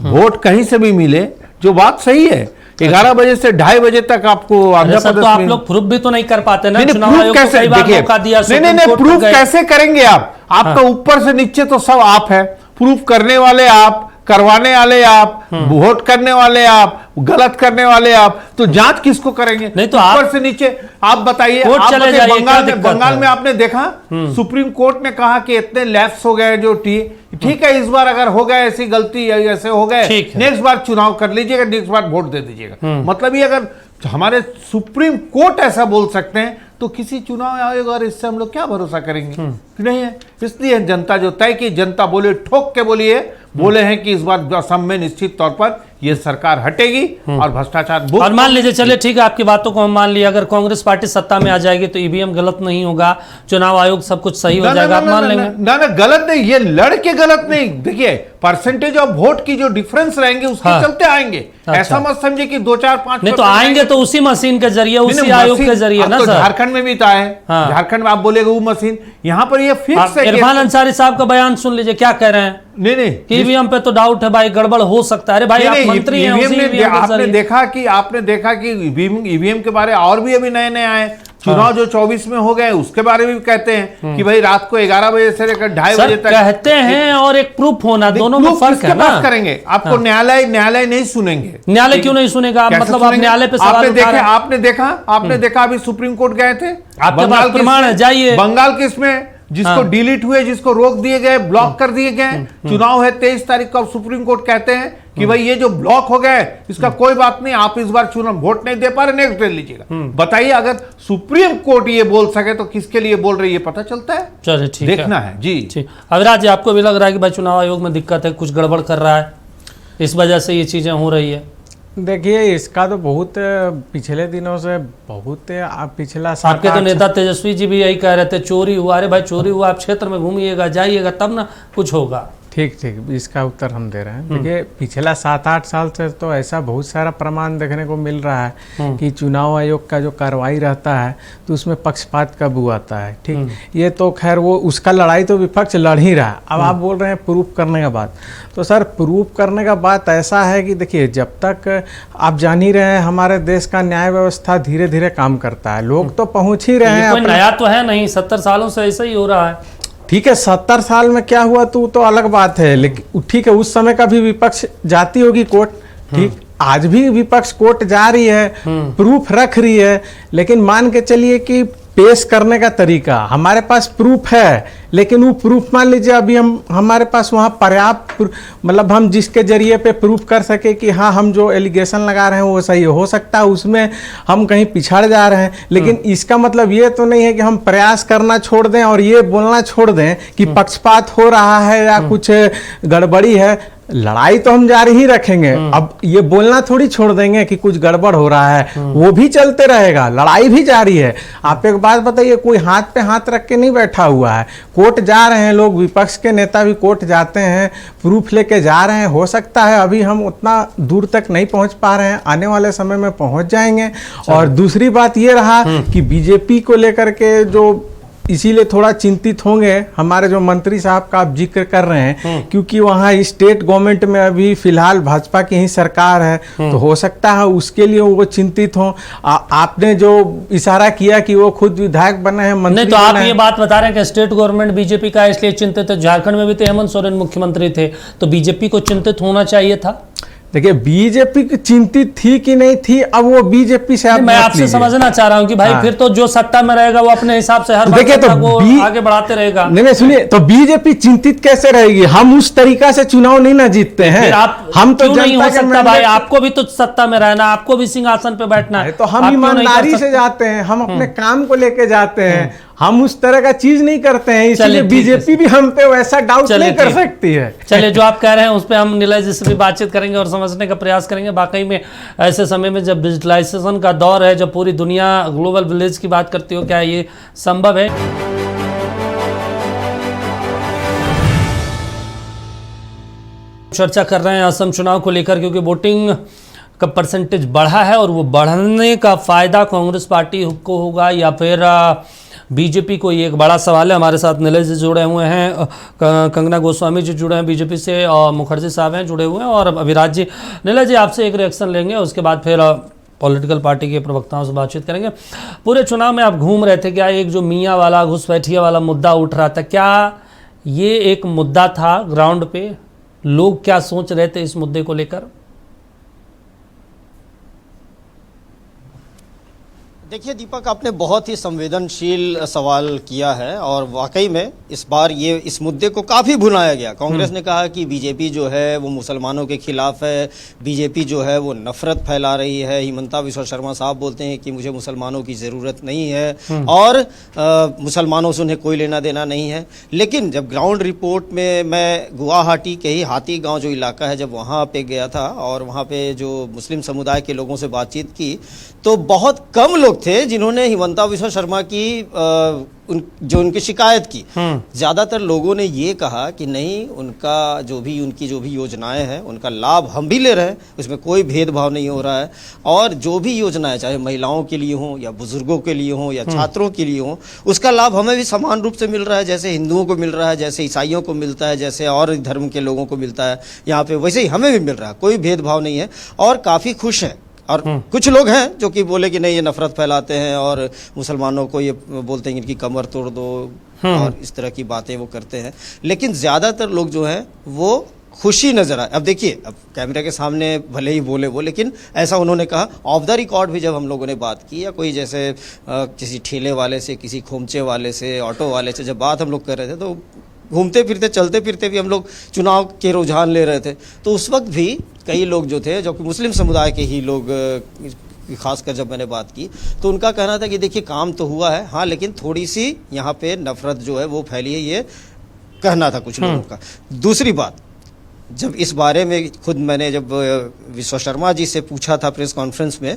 वोट कहीं से भी मिले, जो बात सही है। 11 बजे से 2:30 बजे तक आपको आंध्र प्रदेश तो आप लोग प्रूफ भी तो नहीं कर पाते ना। चुनाव आयोग को कई बार मौका दिया, नहीं, प्रूफ कैसे करेंगे आप? आपका ऊपर से नीचे तो सब आप है, प्रूफ करने वाले आप, करवाने वाले आप, वोट करने वाले आप, गलत करने वाले आप, तो जांच किसको करेंगे? नहीं तो ऊपर आप से नीचे आप बताइए। कोर्ट आप चले बताइए, जाइए, क्या बंगाल दिक्कत में, बंगाल है? में आपने देखा सुप्रीम कोर्ट ने कहा कि इतने लैप्स हो गए जो ठीक है, इस बार अगर हो गए ऐसी गलती, ऐसे हो गए, ठीक है। नेक्स्ट बार चुनाव कर लीजिएगा, नेक्स्ट बार वोट दे दीजिएगा। मतलब ये अगर हमारे सुप्रीम कोर्ट ऐसा बोल सकते हैं तो किसी चुनाव आयोग और इससे हम लोग क्या भरोसा करेंगे? नहीं है। इसलिए जनता जो तय की, जनता बोले, ठोक के बोले हैं कि इस बार असम में निश्चित तौर पर ये सरकार हटेगी और भ्रष्टाचार मुक्त। और मान लीजिए, चलिए ठीक है, आपकी बातों को हम मान लिया, अगर कांग्रेस पार्टी सत्ता में आ जाएगी तो ईवीएम गलत नहीं होगा, चुनाव आयोग सब कुछ सही हो जाएगा, आप मान लेंगे? ना गलत नहीं, ये लड़के गलत नहीं। देखिए परसेंटेज ऑफ वोट की जो डिफरेंस रहेंगे उसके चलते आएंगे। ऐसा मत समझे कि 2-4-5 नहीं तो आएंगे तो उसी मशीन के जरिए, उसी आयोग के जरिए ना सर। झारखंड में भी तो आए, झारखंड में आप बोलेगा वो मशीन, यहाँ पर ये फिक्स है। इरफान अंसारी साहब का बयान सुन लीजिए, क्या कह रहे हैं? नहीं ईवीएम पे तो डाउट है भाई, गड़बड़ हो सकता है। अरे भाई आप मंत्री हैं, आपने देखा कि ईवीएम के बारे और भी अभी नए आए चुनाव जो 24 में हो गए उसके बारे में भी कहते हैं कि भाई रात को 11 बजे से लेकर 2:30 बजे तक कहते हैं, और एक प्रूफ होना, दोनों में फर्क है ना। करेंगे आपको न्यायालय नहीं सुनेंगे। न्यायालय क्यों नहीं सुनेगा? मतलब आप न्यायालय पे सवाल उठा रहे हैं। आपने देखा अभी सुप्रीम कोर्ट गए थे, आपके पास प्रमाण है, जाइए। बंगाल के इसमें जिसको डिलीट हुए, जिसको रोक दिए गए, ब्लॉक कर दिए गए, चुनाव है 23 तारीख को, सुप्रीम कोर्ट कहते हैं कि भाई ये जो ब्लॉक हो गए इसका कोई बात नहीं, आप इस बार चुनाव वोट नहीं दे पा रहे, नेक्स्ट डे लीजिएगा। बताइए, अगर सुप्रीम कोर्ट ये बोल सके तो किसके लिए बोल रही है पता चलता है। चलिए ठीक देखना है जी। ठीक। अविराज जी, आपको भी लग रहा है कि भाई चुनाव आयोग में दिक्कत है, कुछ गड़बड़ कर रहा है, इस वजह से ये चीजें हो रही है? देखिए, इसका तो बहुत पिछले दिनों से बहुत पिछला आपके तो नेता तेजस्वी जी भी यही कह रहे थे, चोरी हुआ। अरे भाई चोरी हुआ, आप क्षेत्र में घूमिएगा, जाइएगा, तब ना कुछ होगा। ठीक, इसका उत्तर हम दे रहे हैं। देखिए, पिछला 7-8 साल से तो ऐसा बहुत सारा प्रमाण देखने को मिल रहा है कि चुनाव आयोग का जो कार्रवाई रहता है तो उसमें पक्षपात का बू आता है। ठीक, ये तो खैर वो उसका लड़ाई तो विपक्ष लड़ ही रहा है। अब आप बोल रहे हैं प्रूफ करने का बात, तो सर प्रूफ करने का बात ऐसा है कि देखिए, जब तक आप जान ही रहे हैं हमारे देश का न्याय व्यवस्था धीरे धीरे काम करता है, लोग तो पहुंच ही रहे हैं। कोई नया तो है नहीं, 70 सालों से ऐसा ही हो रहा है। ठीक है, 70 साल में क्या हुआ तो अलग बात है, लेकिन ठीक है, उस समय का भी विपक्ष जाती होगी कोर्ट। ठीक, आज भी विपक्ष कोर्ट जा रही है, प्रूफ रख रही है, लेकिन मान के चलिए कि पेश करने का तरीका, हमारे पास प्रूफ है, लेकिन वो प्रूफ मान लीजिए अभी हमारे पास वहाँ पर्याप्त, मतलब हम जिसके जरिए पे प्रूफ कर सके कि हाँ हम जो एलिगेशन लगा रहे हैं वो सही हो सकता है, उसमें हम कहीं पिछड़ जा रहे हैं। लेकिन इसका मतलब ये तो नहीं है कि हम प्रयास करना छोड़ दें और ये बोलना छोड़ दें कि पक्षपात हो रहा है या कुछ गड़बड़ी है। लड़ाई तो हम जारी ही रखेंगे, अब ये बोलना थोड़ी छोड़ देंगे कि कुछ गड़बड़ हो रहा है, वो भी चलते रहेगा, लड़ाई भी जारी है। आप एक बात बताइए, कोई हाथ पे हाथ रख के नहीं बैठा हुआ है, कोर्ट जा रहे हैं लोग, विपक्ष के नेता भी कोर्ट जाते हैं, प्रूफ लेके जा रहे हैं। हो सकता है अभी हम उतना दूर तक नहीं पहुंच पा रहे हैं, आने वाले समय में पहुंच जाएंगे। और दूसरी बात ये रहा कि बीजेपी को लेकर के जो, इसीलिए थोड़ा चिंतित होंगे हमारे जो मंत्री साहब का आप जिक्र कर रहे हैं, क्योंकि वहाँ स्टेट गवर्नमेंट में अभी फिलहाल भाजपा की ही सरकार है, तो हो सकता है उसके लिए वो चिंतित हो। आपने जो इशारा किया कि वो खुद विधायक बने हैं, मंत्री नहीं, तो आप ये बात बता रहे हैं कि स्टेट गवर्नमेंट बीजेपी का इसलिए चिंतित है। झारखंड में भी तो हेमंत सोरेन मुख्यमंत्री थे, तो बीजेपी को चिंतित होना चाहिए था। देखिए, बीजेपी की चिंतित थी कि नहीं थी, अब वो बीजेपी से मैं आपसे समझना चाह रहा हूं कि भाई फिर तो जो सत्ता में रहेगा वो अपने हिसाब से हर बात को आगे बढ़ाते रहेगा। नहीं सुनिए, तो बीजेपी चिंतित कैसे रहेगी? हम उस तरीका से चुनाव नहीं ना जीतते हैं। हम तो नहीं हो सकता भाई, आपको भी तो सत्ता में रहना, आपको भी सिंहासन पे बैठना है, तो हम ईमानदारी से जाते हैं, हम अपने काम को लेके जाते हैं, हम उस तरह का चीज नहीं करते हैं, इसलिए बीजेपी भी हम पे वैसा डाउट नहीं कर सकती है। चलिए, जो आप कह रहे हैं उस पर हम नीलय जी से भी बातचीत करेंगे और समझने का प्रयास करेंगे। वाकई में ऐसे समय में जब डिजिटलाइजेशन का दौर है, जब पूरी दुनिया ग्लोबल विलेज की बात करती हो, क्या ये संभव है? चर्चा कर रहे हैं असम चुनाव को लेकर, क्योंकि वोटिंग का परसेंटेज बढ़ा है और वो बढ़ने का फायदा कांग्रेस पार्टी को होगा या फिर बीजेपी को, ये एक बड़ा सवाल है। हमारे साथ नीलय जी जुड़े हुए हैं, कंगना गोस्वामी जी जुड़े हैं बीजेपी से, और मुखर्जी साहब हैं जुड़े हुए हैं, और अविराज जी। नीलय जी, आपसे एक रिएक्शन लेंगे, उसके बाद फिर पॉलिटिकल पार्टी के प्रवक्ताओं से बातचीत करेंगे। पूरे चुनाव में आप घूम रहे थे, क्या एक जो मियाँ वाला घुसपैठिया वाला मुद्दा उठ रहा था, क्या ये एक मुद्दा था ग्राउंड पे? लोग क्या सोच रहे थे इस मुद्दे को लेकर? देखिए दीपक, आपने बहुत ही संवेदनशील सवाल किया है और वाकई में इस बार ये इस मुद्दे को काफ़ी भुनाया गया। कांग्रेस ने कहा कि बीजेपी जो है वो मुसलमानों के खिलाफ है, बीजेपी जो है वो नफरत फैला रही है। हिमंता बिस्वा शर्मा साहब बोलते हैं कि मुझे मुसलमानों की ज़रूरत नहीं है और मुसलमानों से उन्हें कोई लेना देना नहीं है। लेकिन जब ग्राउंड रिपोर्ट में मैं गुवाहाटी के ही हाथी गाँव जो इलाका है, जब वहाँ पे गया था और वहाँ पे जो मुस्लिम समुदाय के लोगों से बातचीत की तो बहुत कम लोग थे जिन्होंने हिमंता बिस्वा शर्मा की जो उनकी शिकायत की। ज्यादातर लोगों ने ये कहा कि नहीं, उनकी जो भी योजनाएं हैं उनका लाभ हम भी ले रहे हैं, उसमें कोई भेदभाव नहीं हो रहा है और जो भी योजनाएं चाहे महिलाओं के लिए हों या बुजुर्गों के लिए हों या छात्रों के लिए हों, उसका लाभ हमें भी समान रूप से मिल रहा है। जैसे हिंदुओं को मिल रहा है, जैसे ईसाइयों को मिलता है, जैसे और धर्म के लोगों को मिलता है यहाँ पे, वैसे ही हमें भी मिल रहा है। कोई भेदभाव नहीं है और काफी खुश है। और कुछ लोग हैं जो कि बोले कि नहीं, ये नफरत फैलाते हैं और मुसलमानों को ये बोलते हैं कि इनकी कमर तोड़ दो और इस तरह की बातें वो करते हैं। लेकिन ज़्यादातर लोग जो हैं वो खुशी नजर आए। अब देखिए, अब कैमरे के सामने भले ही बोले वो, लेकिन ऐसा उन्होंने कहा। ऑफ द रिकॉर्ड भी जब हम लोगों ने बात की या कोई जैसे किसी ठेले वाले से, किसी खोमचे वाले से, ऑटो वाले से जब बात हम लोग कर रहे थे तो घूमते फिरते चलते फिरते भी हम लोग चुनाव के रुझान ले रहे थे, तो उस वक्त भी कई लोग जो थे, जो कि मुस्लिम समुदाय के ही लोग, खासकर जब मैंने बात की तो उनका कहना था कि देखिए काम तो हुआ है, हाँ, लेकिन थोड़ी सी यहाँ पे नफरत जो है वो फैली है, ये कहना था कुछ लोगों का। दूसरी बात, जब इस बारे में खुद मैंने जब विश्वा शर्मा जी से पूछा था प्रेस कॉन्फ्रेंस में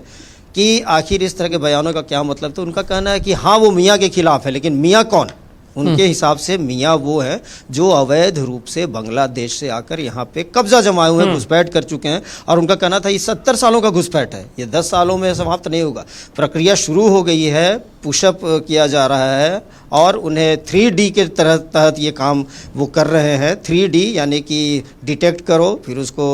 कि आखिर इस तरह के बयानों का क्या मतलब, तो उनका कहना है कि हाँ वो मियाँ के खिलाफ है, लेकिन मियाँ कौन? उनके हिसाब से मियाँ वो है जो अवैध रूप से बांग्लादेश से आकर यहाँ पे कब्जा जमाए हुए घुसपैठ कर चुके हैं। और उनका कहना था ये 70 सालों का घुसपैठ है, ये 10 सालों में समाप्त नहीं होगा। प्रक्रिया शुरू हो गई है, पुशअप किया जा रहा है और उन्हें 3D के तहत ये काम वो कर रहे हैं। 3D यानी कि डिटेक्ट करो, फिर उसको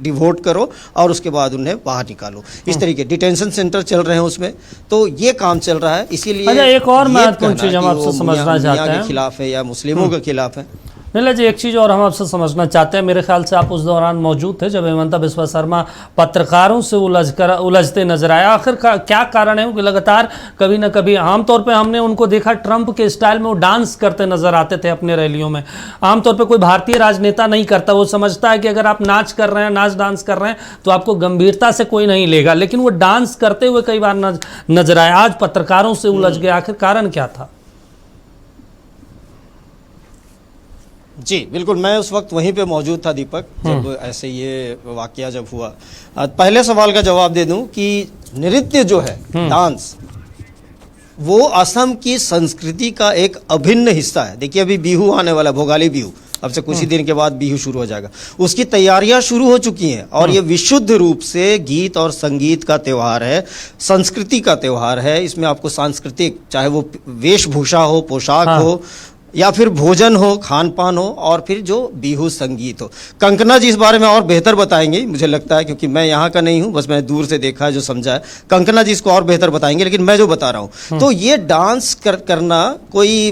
डिवोट करो और उसके बाद उन्हें बाहर निकालो। इस तरीके डिटेंशन सेंटर चल रहे हैं उसमें, तो ये काम चल रहा है। इसीलिए अच्छा, एक और महत्वपूर्ण चीज हम आपसे समझना चाहते हैं, के खिलाफ है या मुस्लिमों के खिलाफ है। नीला जी, एक चीज़ और हम आपसे समझना चाहते हैं। मेरे ख्याल से आप उस दौरान मौजूद थे जब हिमंता बिस्वा शर्मा पत्रकारों से उलझते नजर आए। आखिर क्या कारण है कि लगातार कभी ना कभी, आमतौर पे हमने उनको देखा ट्रंप के स्टाइल में वो डांस करते नजर आते थे अपने रैलियों में। आमतौर पे कोई भारतीय राजनेता नहीं करता, वो समझता है कि अगर आप नाच कर रहे हैं, नाच डांस कर रहे हैं तो आपको गंभीरता से कोई नहीं लेगा, लेकिन वो डांस करते हुए कई बार नजर आए। आज पत्रकारों से उलझ गए, आखिर कारण क्या था? जी बिल्कुल, मैं उस वक्त वहीं पे मौजूद था दीपक, जब ऐसे ये वाकया जब हुआ। पहले सवाल का जवाब दे दूं कि नृत्य जो है, डांस, वो असम की संस्कृति का एक अभिन्न हिस्सा है। देखिए अभी बिहू आने वाला, भोगाली बिहू, अब से कुछ ही दिन के बाद बिहू शुरू हो जाएगा, उसकी तैयारियां शुरू हो चुकी हैं और ये विशुद्ध रूप से गीत और संगीत का त्यौहार है, संस्कृति का त्यौहार है। इसमें आपको सांस्कृतिक, चाहे वो वेशभूषा हो, पोशाक हो या फिर भोजन हो, खान पान हो और फिर जो बिहू संगीत हो। कंकना जी इस बारे में और बेहतर बताएंगे मुझे लगता है, क्योंकि मैं यहाँ का नहीं हूँ, बस मैं दूर से देखा है, जो समझा है। कंकना जी इसको और बेहतर बताएंगे, लेकिन मैं जो बता रहा हूँ तो ये डांस करना कोई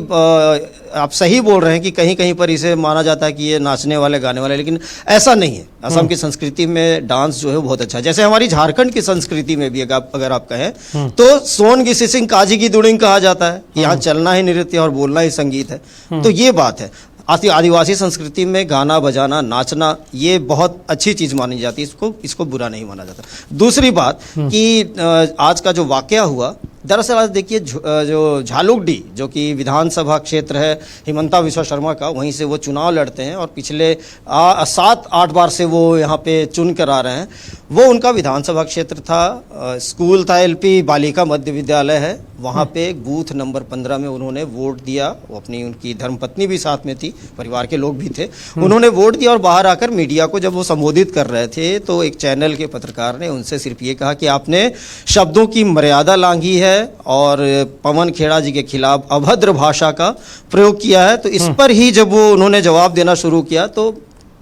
आप सही बोल रहे हैं कि कहीं कहीं पर इसे माना जाता है कि ये नाचने वाले गाने वाले, लेकिन ऐसा नहीं है। असम की संस्कृति में डांस जो है बहुत अच्छा है। जैसे हमारी झारखंड की संस्कृति में भी अगर आप कहें तो सोन की सिसिंग काजी की दुड़िंग कहा जाता है, यहाँ चलना ही नृत्य और बोलना ही संगीत है। तो ये बात है, आदिवासी संस्कृति में गाना बजाना, नाचना, ये बहुत अच्छी चीज़ मानी जाती है, इसको बुरा नहीं माना जाता। दूसरी बात कि आज का जो वाकया हुआ, दरअसल आज देखिए जो झालुकडी, जो कि विधानसभा क्षेत्र है हिमंता बिस्वा शर्मा का, वहीं से वो चुनाव लड़ते हैं और पिछले 7-8 बार से वो यहाँ पे चुन कर आ रहे हैं। वो उनका विधानसभा क्षेत्र था, स्कूल था, LP बालिका मध्य विद्यालय है, वहाँ पे बूथ नंबर 15 में उन्होंने वोट दिया। वो उनकी धर्मपत्नी भी साथ में थी, परिवार के लोग भी थे। उन्होंने वोट दिया और बाहर आकर मीडिया को जब वो संबोधित कर रहे थे तो एक चैनल के पत्रकार ने उनसे सिर्फ ये कहा कि आपने शब्दों की मर्यादा लांघी है और पवन खेड़ा जी के खिलाफ अभद्र भाषा का प्रयोग किया है। तो इस पर ही जब वो उन्होंने जवाब देना शुरू किया तो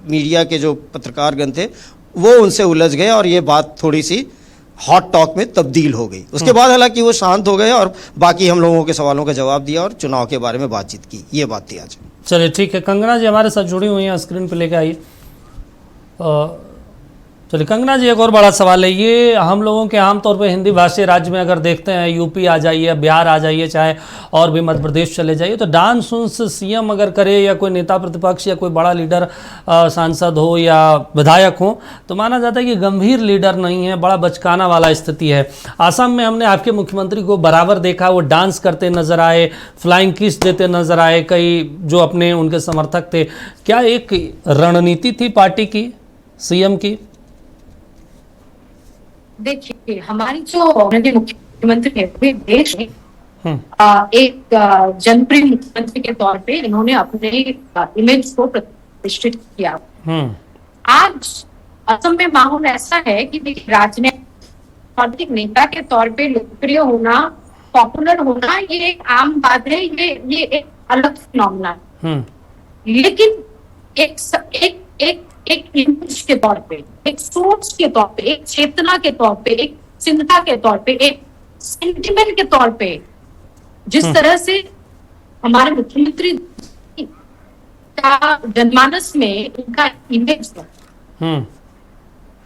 मीडिया के जो पत्रकारगण थे वो उनसे उलझ गए और ये बात थोड़ी सी हॉट टॉक में तब्दील हो गई। उसके बाद हालांकि वो शांत हो गए और बाकी हम लोगों के सवालों का जवाब दिया और चुनाव के बारे में बातचीत की। ये बात थी आज। चलिए ठीक है, कंगना जी हमारे साथ जुड़ी हुई हैं, स्क्रीन पर लेके आइए। चलिए कंगना जी, एक और बड़ा सवाल है ये, हम लोगों के आमतौर पर हिंदी भाषी राज्य में अगर देखते हैं, यूपी आ जाइए, बिहार आ जाइए, चाहे और भी मध्य प्रदेश चले जाइए, तो डांस उन्स सीएम अगर करे या कोई नेता प्रतिपक्ष या कोई बड़ा लीडर सांसद हो या विधायक हो, तो माना जाता है कि गंभीर लीडर नहीं है, बड़ा बचकाना वाला स्थिति है। असम में हमने आपके मुख्यमंत्री को बराबर देखा, वो डांस करते नजर आए, फ्लाइंग किस देते नजर आए, कई जो अपने उनके समर्थक थे। क्या एक रणनीति थी पार्टी की, सीएम की? देखिए, हमारी जो मुख्यमंत्री है पूरे देश में एक जनप्रिय मुख्यमंत्री के तौर पे इन्होंने अपने इमेज को प्रतिष्ठित किया। आज असम में माहौल ऐसा है कि देखिए, राजनीतिक नेता के तौर पे लोकप्रिय होना, पॉपुलर होना, ये एक आम बात है, ये एक अलग फिनोमेना है। लेकिन एक इमेज के तौर पे, एक सोच के तौर पे, एक चेतना के तौर पे, एक चिंता के तौर पे, एक सेंटिमेंट के तौर पे, जिस तरह से हमारे मुख्यमंत्री का जनमानस में उनका इमेज है,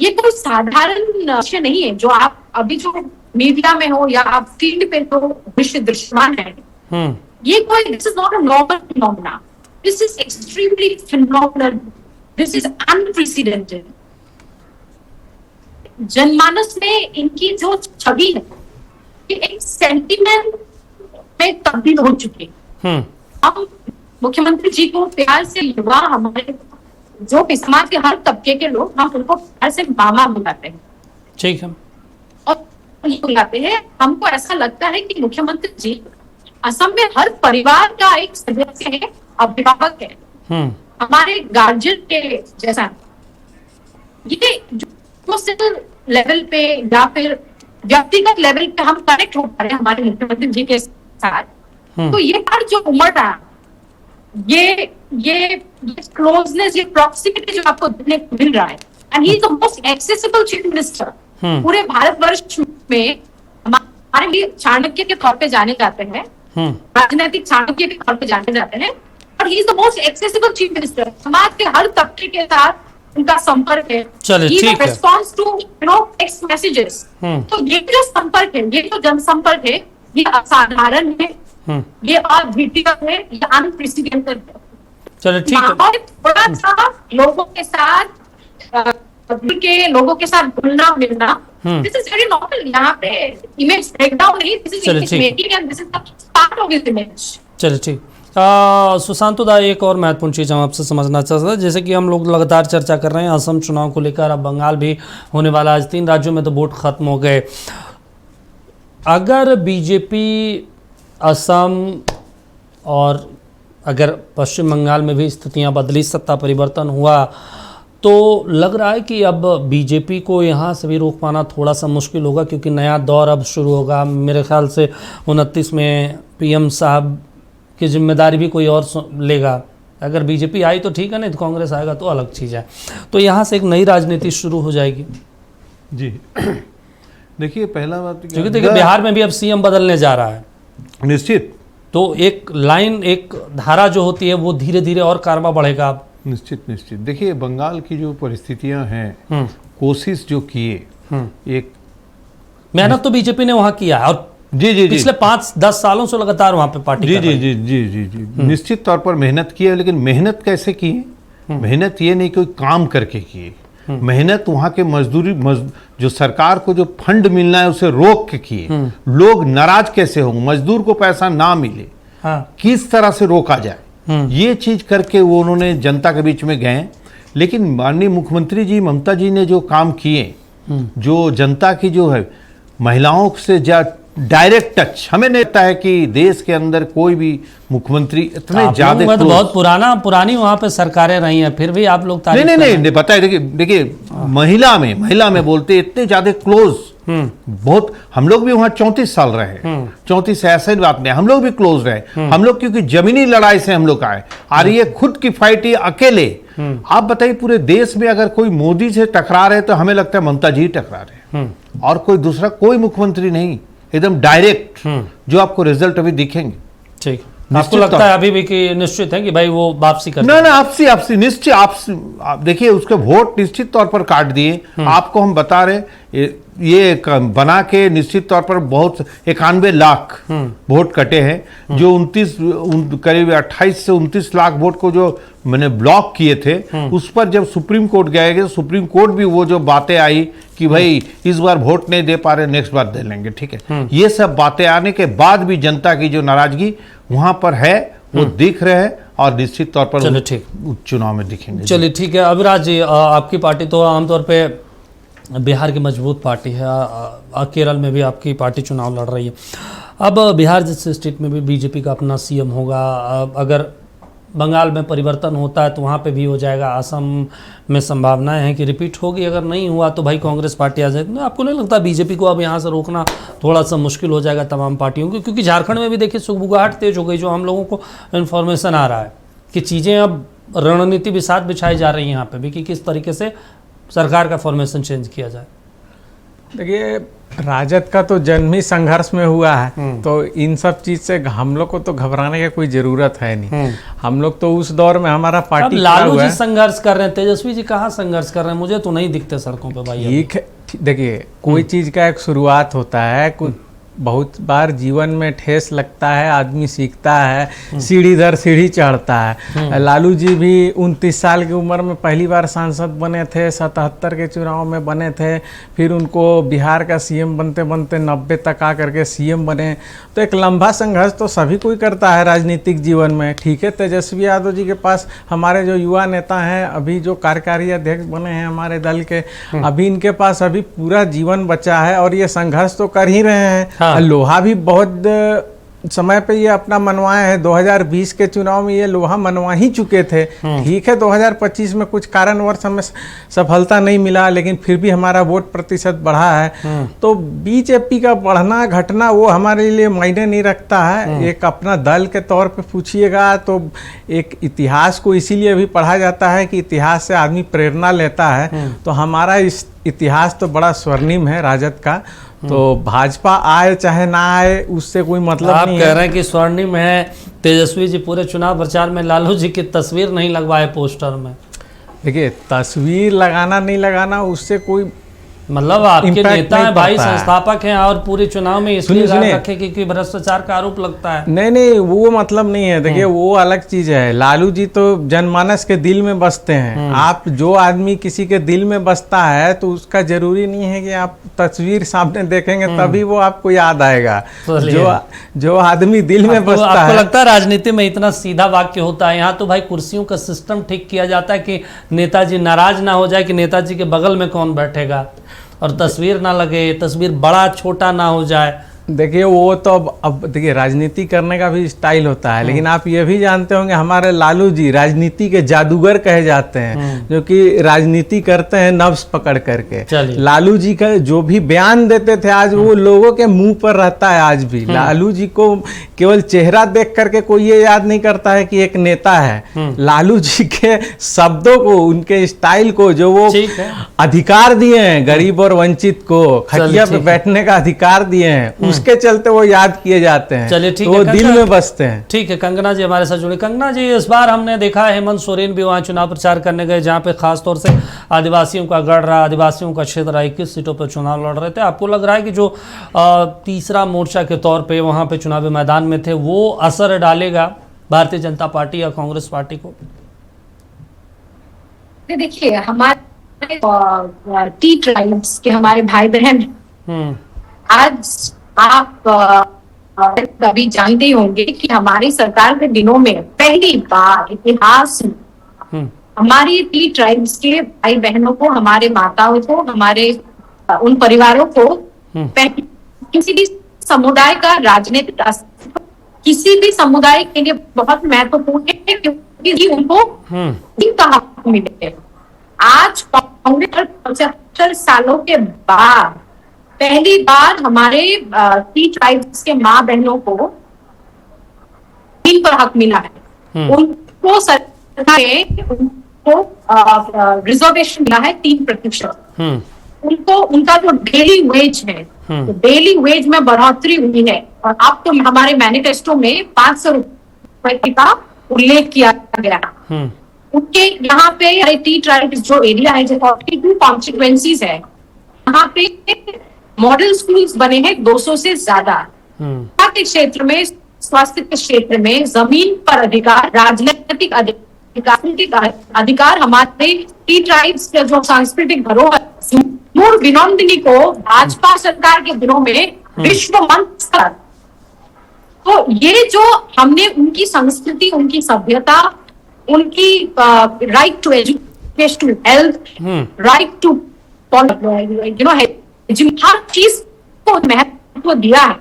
ये कोई साधारण विषय नहीं है जो आप अभी जो मीडिया में हो या आप फील्ड पे जो विषय दृश्यमान है, ये कोई, this is not a normal phenomena, this is extremely phenomenal, this is unprecedented. जनमानस में इनकी जो छवि है, ये एक सेंटिमेंट में तब्दील हो चुकी है। हम मुख्यमंत्री जी को प्यार से युवा, हमारे जो भी समाज के हर तबके के लोग, हम उनको प्यार से मामा बुलाते हैं। ठीक है। और बुलाते हैं, हमको ऐसा लगता है कि मुख्यमंत्री जी असम में हर परिवार का एक सदस्य है, अभिभावक है, हमारे गार्जियन के जैसा। ये जो सिर्फ लेवल पे या फिर व्यक्तिगत लेवल पे हम कनेक्ट हो पा रहे हैं हमारे मुख्यमंत्री जी के साथ, तो ये हर जो उम्र रहा, ये क्लोजनेस, ये प्रॉक्सिमिटी जो आपको देखने को मिल रहा है, and he is the most accessible chief minister पूरे भारतवर्ष में। हमारे लिए चाणक्य के तौर पे जाने जाते हैं, राजनीतिक चाणक्य के तौर पे जाने जाते हैं, और he is the most accessible chief minister. समाज के हर तबके के साथ उनका संपर्क है, रिस्पॉन्स टू टेक्स्ट मैसेजेस। तो ये जो संपर्क है, ये जो जनसंपर्क है, ये असाधारण है, ये अद्वितीय है, ये अनप्रेसिडेंटेड है। चलो ठीक है। थोड़ा सा लोगों के साथ घुलना मिलना, दिस इज वेरी नॉर्मल। यहाँ पे इमेज ब्रेकडाउन नहीं, this is image making and this is the part of his image. चलो ठीक। सुशांत दा, एक और महत्वपूर्ण चीज़ हम आपसे समझना चाहते हैं, जैसे कि हम लोग लगातार चर्चा कर रहे हैं असम चुनाव को लेकर, अब बंगाल भी होने वाला, आज 3 राज्यों में तो वोट खत्म हो गए। अगर बीजेपी असम और अगर पश्चिम बंगाल में भी स्थितियां बदली, सत्ता परिवर्तन हुआ, तो लग रहा है कि अब बीजेपी को यहाँ से भी रोक पाना थोड़ा सा मुश्किल होगा, क्योंकि नया दौर अब शुरू होगा। मेरे ख्याल से 29 में पीएम साहब की जिम्मेदारी भी कोई और लेगा। अगर बीजेपी आई तो ठीक है, नहीं तो कांग्रेस आएगा तो अलग चीज़ है। तो यहाँ से एक नई राजनीति शुरू हो जाएगी। जी देखिए, पहला बात, क्योंकि देखिए बिहार में भी अब सीएम बदलने जा रहा है, निश्चित। तो एक लाइन, एक धारा जो होती है वो धीरे धीरे और कारवा बढ़ेगा अब। निश्चित। देखिए, बंगाल की जो परिस्थितियां हैं, कोशिश जो किए, एक मेहनत तो बीजेपी ने वहां किया है, और जी पिछले 5-10 सालों से लगातार वहां पे पार्टी कर रही है। जी निश्चित तौर पर मेहनत की है, लेकिन मेहनत कैसे की है? मेहनत ये नहीं कोई काम करके की है, मेहनत वहाँ के जो सरकार को जो फंड मिलना है उसे रोक के किए। लोग नाराज कैसे होंगे, मजदूर को पैसा ना मिले, किस तरह से रोका जाए, ये चीज करके वो उन्होंने जनता के बीच में गए। लेकिन माननीय मुख्यमंत्री जी ममता जी ने जो काम किए, जो जनता की जो है महिलाओं से डायरेक्ट टच, हमें नहीं लगता है कि देश के अंदर कोई भी मुख्यमंत्री इतने ज्यादा, तो बहुत पुरानी वहां पे सरकारें रही हैं, फिर भी आप लोग नहीं पता है। देखिए महिला में बोलते इतने ज्यादा क्लोज, बहुत, हम लोग भी वहां 34 साल रहे, 34 ऐसे बात नहीं, हम लोग भी क्लोज रहे। हम लोग क्योंकि जमीनी लड़ाई से हम लोग आए, और ये खुद की फाइट ये अकेले। आप बताइए, पूरे देश में अगर कोई मोदी से टकरा रहे तो हमें लगता है ममता जी टकरा रहे, और कोई दूसरा कोई मुख्यमंत्री नहीं, एकदम डायरेक्ट, जो आपको रिजल्ट अभी दिखेंगे। ठीक। आपको लगता है अभी भी कि निश्चित है कि भाई वो वापसी कर ना आपसी निश्चित आप देखिए उसके वोट निश्चित तौर पर काट दिए। आपको हम बता रहे ये बना के निश्चित तौर पर बहुत 91 लाख वोट कटे हैं, जो करीब 28 से 29 लाख वोट को जो मैंने ब्लॉक किए थे, उस पर जब सुप्रीम कोर्ट गए सुप्रीम कोर्ट भी वो जो बातें आई कि भाई इस बार वोट नहीं दे पा रहे, नेक्स्ट बार दे लेंगे, ठीक है। ये सब बातें आने के बाद भी जनता की जो नाराजगी वहां पर है वो दिख रहे हैं और निश्चित तौर पर चलिए ठीक चुनाव में दिखेंगे। चलिए ठीक है। अभिराज जी, आपकी पार्टी तो आमतौर पे बिहार की मजबूत पार्टी है, केरल में भी आपकी पार्टी चुनाव लड़ रही है। अब बिहार जैसे स्टेट में भी बीजेपी का अपना सीएम होगा, अगर बंगाल में परिवर्तन होता है तो वहाँ पे भी हो जाएगा, असम में संभावनाएं हैं कि रिपीट होगी, अगर नहीं हुआ तो भाई कांग्रेस पार्टी आ जाएगी। आपको नहीं लगता बीजेपी को अब यहाँ से रोकना थोड़ा सा मुश्किल हो जाएगा तमाम पार्टियों को? क्योंकि झारखंड में भी देखिए सुगबुगाहट तेज हो गई, जो हम लोगों को इन्फॉर्मेशन आ रहा है कि चीज़ें अब रणनीति भी साथ बिछाई जा रही है यहाँ पर भी कि किस तरीके से सरकार का फॉर्मेशन चेंज किया जाए। देखिए, राजद का तो जन्म ही संघर्ष में हुआ है, तो इन सब चीज से हम लोग को तो घबराने की कोई जरूरत है नहीं। हम लोग तो उस दौर में हमारा पार्टी लालू जी संघर्ष कर रहे हैं, तेजस्वी जी कहाँ संघर्ष कर रहे हैं? मुझे तो नहीं दिखते सड़कों पे भाई। ठीक है, देखिए कोई चीज का एक शुरुआत होता है, कुछ बहुत बार जीवन में ठेस लगता है, आदमी सीखता है, सीढ़ी दर सीढ़ी चढ़ता है। लालू जी भी 29 साल की उम्र में पहली बार सांसद बने थे, 77 के चुनाव में बने थे, फिर उनको बिहार का सीएम बनते बनते 90 तक आ करके सीएम बने। तो एक लंबा संघर्ष तो सभी कोई करता है राजनीतिक जीवन में। ठीक है, तेजस्वी यादव जी के पास हमारे जो युवा नेता हैं, अभी जो कार्यकारी अध्यक्ष बने हैं हमारे दल के, अभी इनके पास अभी पूरा जीवन बचा है और ये संघर्ष तो कर ही रहे हैं। लोहा भी बहुत समय पे ये अपना मनवाए हैं। 2020 के चुनाव में ये लोहा मनवा ही चुके थे। ठीक है, 2025 में कुछ कारणवश हमें सफलता नहीं मिला, लेकिन फिर भी हमारा वोट प्रतिशत बढ़ा है। तो बीजेपी का बढ़ना घटना वो हमारे लिए मायने नहीं रखता है। एक अपना दल के तौर पे पूछिएगा तो एक इतिहास को इसीलिए भी पढ़ा जाता है कि इतिहास से आदमी प्रेरणा लेता है। तो हमारा इस इतिहास तो बड़ा स्वर्णिम है राजद का। तो भाजपा आए चाहे ना आए उससे कोई मतलब नहीं है। आप कह रहे हैं कि स्वर्णिम है। तेजस्वी जी पूरे चुनाव प्रचार में लालू जी की तस्वीर नहीं लगवाए पोस्टर में। देखिए, तस्वीर लगाना नहीं लगाना उससे कोई मतलब आपके नेता है भाई, संस्थापक हैं और पूरे चुनाव में इसलिए रखे क्योंकि भ्रष्टाचार का आरोप लगता है। नहीं, वो मतलब नहीं है। देखिए, वो अलग चीज है। लालू जी तो जनमानस के दिल में बसते हैं। आप जो आदमी किसी के दिल में बसता है तो उसका जरूरी नहीं है कि आप तस्वीर सामने देखेंगे तभी वो आपको याद आएगा। जो आदमी दिल में बसता है। आपको लगता है राजनीति में इतना सीधा वाक्य होता है? यहाँ तो भाई कुर्सियों का सिस्टम ठीक किया जाता है कि नेताजी नाराज ना हो जाए कि नेताजी के बगल में कौन बैठेगा, और तस्वीर ना लगे, तस्वीर बड़ा छोटा ना हो जाए। देखिए, वो तो अब देखिए राजनीति करने का भी स्टाइल होता है, लेकिन आप ये भी जानते होंगे हमारे लालू जी राजनीति के जादूगर कहे जाते हैं, जो कि राजनीति करते हैं नब्ज पकड़ करके। लालू जी का जो भी बयान देते थे आज वो लोगों के मुंह पर रहता है आज भी। लालू जी को केवल चेहरा देख करके कोई ये याद नहीं करता है कि एक नेता है। लालू जी के शब्दों को, उनके स्टाइल को, जो वो अधिकार दिए हैं गरीब और वंचित को, खटिया पे बैठने का अधिकार दिए हैं, उसके चलते वो याद किए जाते हैं। चलिए ठीक है, वो दिल में बसते हैं। ठीक है, कंगना जी हमारे साथ जुड़ी। कंगना जी, इस बार हमने देखा हेमंत सोरेन भी वहाँ चुनाव प्रचार करने गए, जहाँ पे खासतौर से आदिवासियों का गढ़ रहा, आदिवासियों का क्षेत्र, 21 सीटों पर चुनाव लड़ रहे थे। आपको लग रहा है कि जो तीसरा मोर्चा के तौर पे वहाँ पे चुनावी मैदान में थे वो असर डालेगा भारतीय जनता पार्टी या कांग्रेस पार्टी को? देखिए, हमारे टी ट्राइब्स के हमारे भाई बहन, आज आप कभी जानते होंगे कि हमारी सरकार के दिनों में पहली बार इतिहास में हमारी टी ट्राइब्स के भाई बहनों को, हमारे माताओं को, हमारे उन परिवारों को किसी भी समुदाय का राजनीतिक अस्तित्व किसी भी समुदाय के लिए बहुत महत्वपूर्ण है, क्योंकि उनको का हक मिले। आज कांग्रेस 75 सालों के बाद पहली बार हमारे टी ट्राइब्स के माँ बहनों को पर हक मिला है। उनको सरकार ने उनको रिजर्वेशन मिला है 3%। उनको उनका जो डेली वेज है, तो डेली वेज में बढ़ोतरी हुई है। और अब तो हमारे मैनिफेस्टो में 500 व्यक्ति का उल्लेख किया गया। उनके यहाँ पे टी ट्राइब्स जो एरिया है, जो 42 कॉन्स्टिट्यूएंसीज है, यहाँ पे मॉडल स्कूल्स बने हैं 200 से ज्यादा। के क्षेत्र में, स्वास्थ्य के क्षेत्र में, जमीन पर अधिकार, राजनीतिक अधिकार हमारे टी ट्राइब्स के जो सांस्कृतिक धरोहर सिमूर विनोदिनी को भाजपा सरकार के दिनों में विश्व मंच पर, तो ये जो हमने उनकी संस्कृति, उनकी सभ्यता, उनकी right to education, to health, right to हर चीज को महत्व दिया है।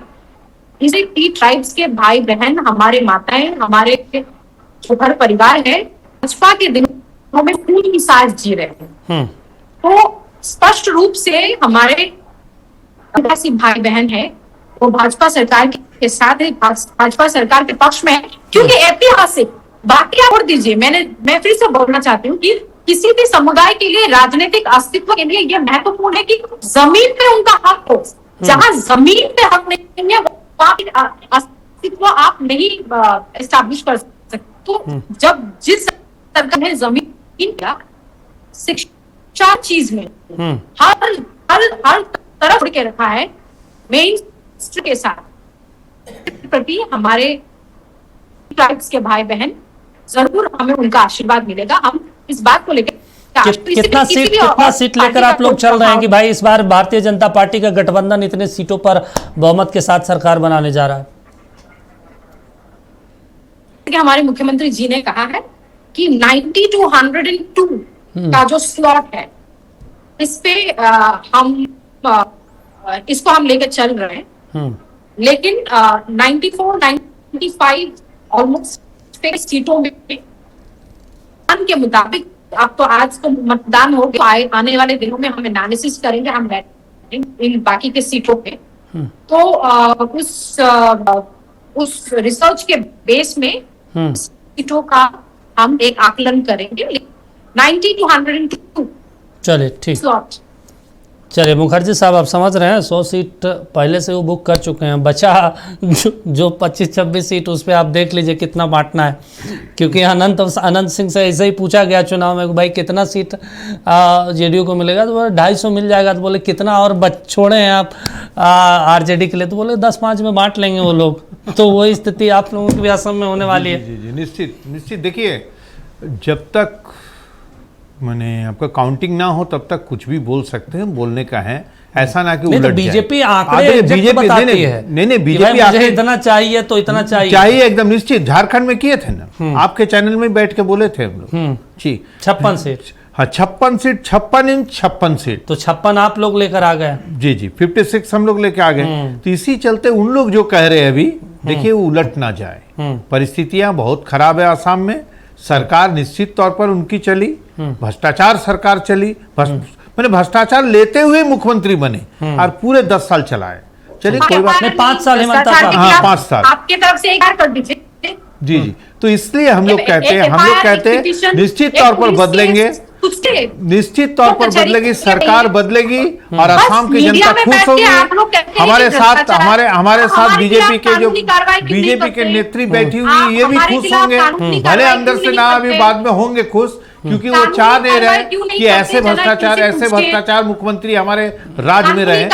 इसे टी ट्राइब्स के भाई बहन, हमारे माताएं, हमारे जो घर परिवार है, भाजपा के दिनों में पूरी सांस जी रहे हैं। तो स्पष्ट रूप से हमारे आदिवासी भाई बहन है वो भाजपा सरकार के साथ है, भाजपा सरकार के पक्ष में है, क्योंकि ऐतिहासिक बाकी छोड़ दीजिए, मैं फिर से बोलना चाहती हूँ कि किसी भी समुदाय के लिए, राजनीतिक अस्तित्व के लिए यह महत्वपूर्ण है कि जमीन पे उनका हक हो। जहां जमीन पे हक नहीं है वहां अस्तित्व आप नहीं एस्टैब्लिश कर सकते। तो जब जिस सरकार ने जमीन का शिक्षा चीज में हर तरफ के रखा है, मेन के साथ प्रति हमारे ट्राइब्स के भाई बहन, जरूर हमें उनका आशीर्वाद मिलेगा। हम इस बात को लेकर कितना सीट लेकर आप लोग चल रहे हैं कि भाई इस बार भारतीय जनता पार्टी का गठबंधन इतने सीटों पर बहुमत के साथ सरकार बनाने जा रहा है? हमारे मुख्यमंत्री जी ने कहा है कि 90 to 102 का जो स्लॉट है, इस पे इसको हम लेकर चल रहे हैं। लेकिन 94, 95 ऑलमोस्ट सीटों में के मुताबिक, अब तो आज तो मतदान हो गया, आने वाले दिनों में हम एनालिसिस करेंगे, हम इन बाकी के सीटों पे। तो उस रिसर्च के बेस में सीटों का हम एक आकलन करेंगे। 90 to 102 चलिए ठीक, स्लॉट। चलिए मुखर्जी साहब, आप समझ रहे हैं 100 सीट पहले से वो बुक कर चुके हैं, बचा जो 25-26 सीट उस पर आप देख लीजिए कितना बांटना है। क्योंकि अनंत सिंह से ऐसे ही पूछा गया चुनाव में, भाई कितना सीट जेडीयू को मिलेगा, तो बोले 250 मिल जाएगा। तो बोले कितना और छोड़े हैं आप आरजेडी के लिए, तो बोले 10-5 में बांट लेंगे वो लोग। तो वही स्थिति आप लोगों की भी असम में होने वाली है। जी निश्चित। देखिए, जब तक मैंने आपका काउंटिंग ना हो तब तक कुछ भी बोल सकते हैं, बोलने का है, ऐसा ना कि उलट बीजेपी आंकड़े बताती है। नहीं बीजेपी आंकड़े इतना चाहिए तो इतना चाहिए एकदम निश्चित। झारखंड में किए थे ना, आपके चैनल में बैठ के बोले थे हम लोग जी, 56 सीट। हाँ 56 सीट, 56 इंच 56 सीट, तो 56 आप लोग लेकर आ गए। जी 56 हम लोग लेकर आ गए। तो इसी चलते उन लोग जो कह रहे हैं अभी, देखिए वो उलट ना जाए। परिस्थितियां बहुत खराब है आसाम में। सरकार निश्चित तौर पर उनकी चली, भ्रष्टाचार सरकार चली, मैंने भ्रष्टाचार लेते हुए मुख्यमंत्री बने और पूरे 10 साल चलाए। चलिए कोई बात नहीं, 5 साल हेमंत साहब, हाँ 5 साल आपके तरफ से एक बार कर दीजिए। जी तो इसलिए हम लोग कहते हैं निश्चित तौर पर बदलेंगे, निश्चित तौर पर बदलेगी सरकार, बदलेगी और असम की जनता खुश होगी। हमारे साथ बीजेपी के नेत्री बैठी हुई, ये भी खुश होंगे, भले अंदर से ना अभी बाद में होंगे खुश, क्योंकि वो चाह नहीं रहे कि ऐसे भ्रष्टाचार मुख्यमंत्री हमारे राज्य में रहे।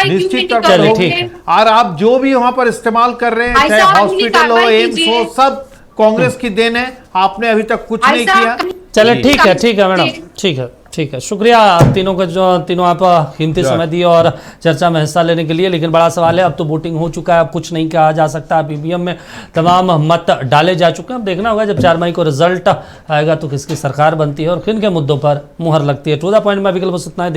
निश्चित तौर पर होंगे। और आप जो भी वहां पर इस्तेमाल कर रहे हैं, चाहे हॉस्पिटल हो, एम्स हो, सब कांग्रेस की देन है। आपने अभी तक कुछ नहीं किया। चले ठीक है मैडम, ठीक है। शुक्रिया तीनों का, जो तीनों आप कीमती समय दिए और चर्चा में हिस्सा लेने के लिए। लेकिन बड़ा सवाल है, अब तो वोटिंग हो चुका है, अब कुछ नहीं कहा जा सकता। अब ईवीएम में तमाम मत डाले जा चुके हैं। अब देखना होगा जब 4 मई को रिजल्ट आएगा तो किसकी सरकार बनती है और किन के मुद्दों पर मुहर लगती है। टू द पॉइंट में विकल्प इतना है।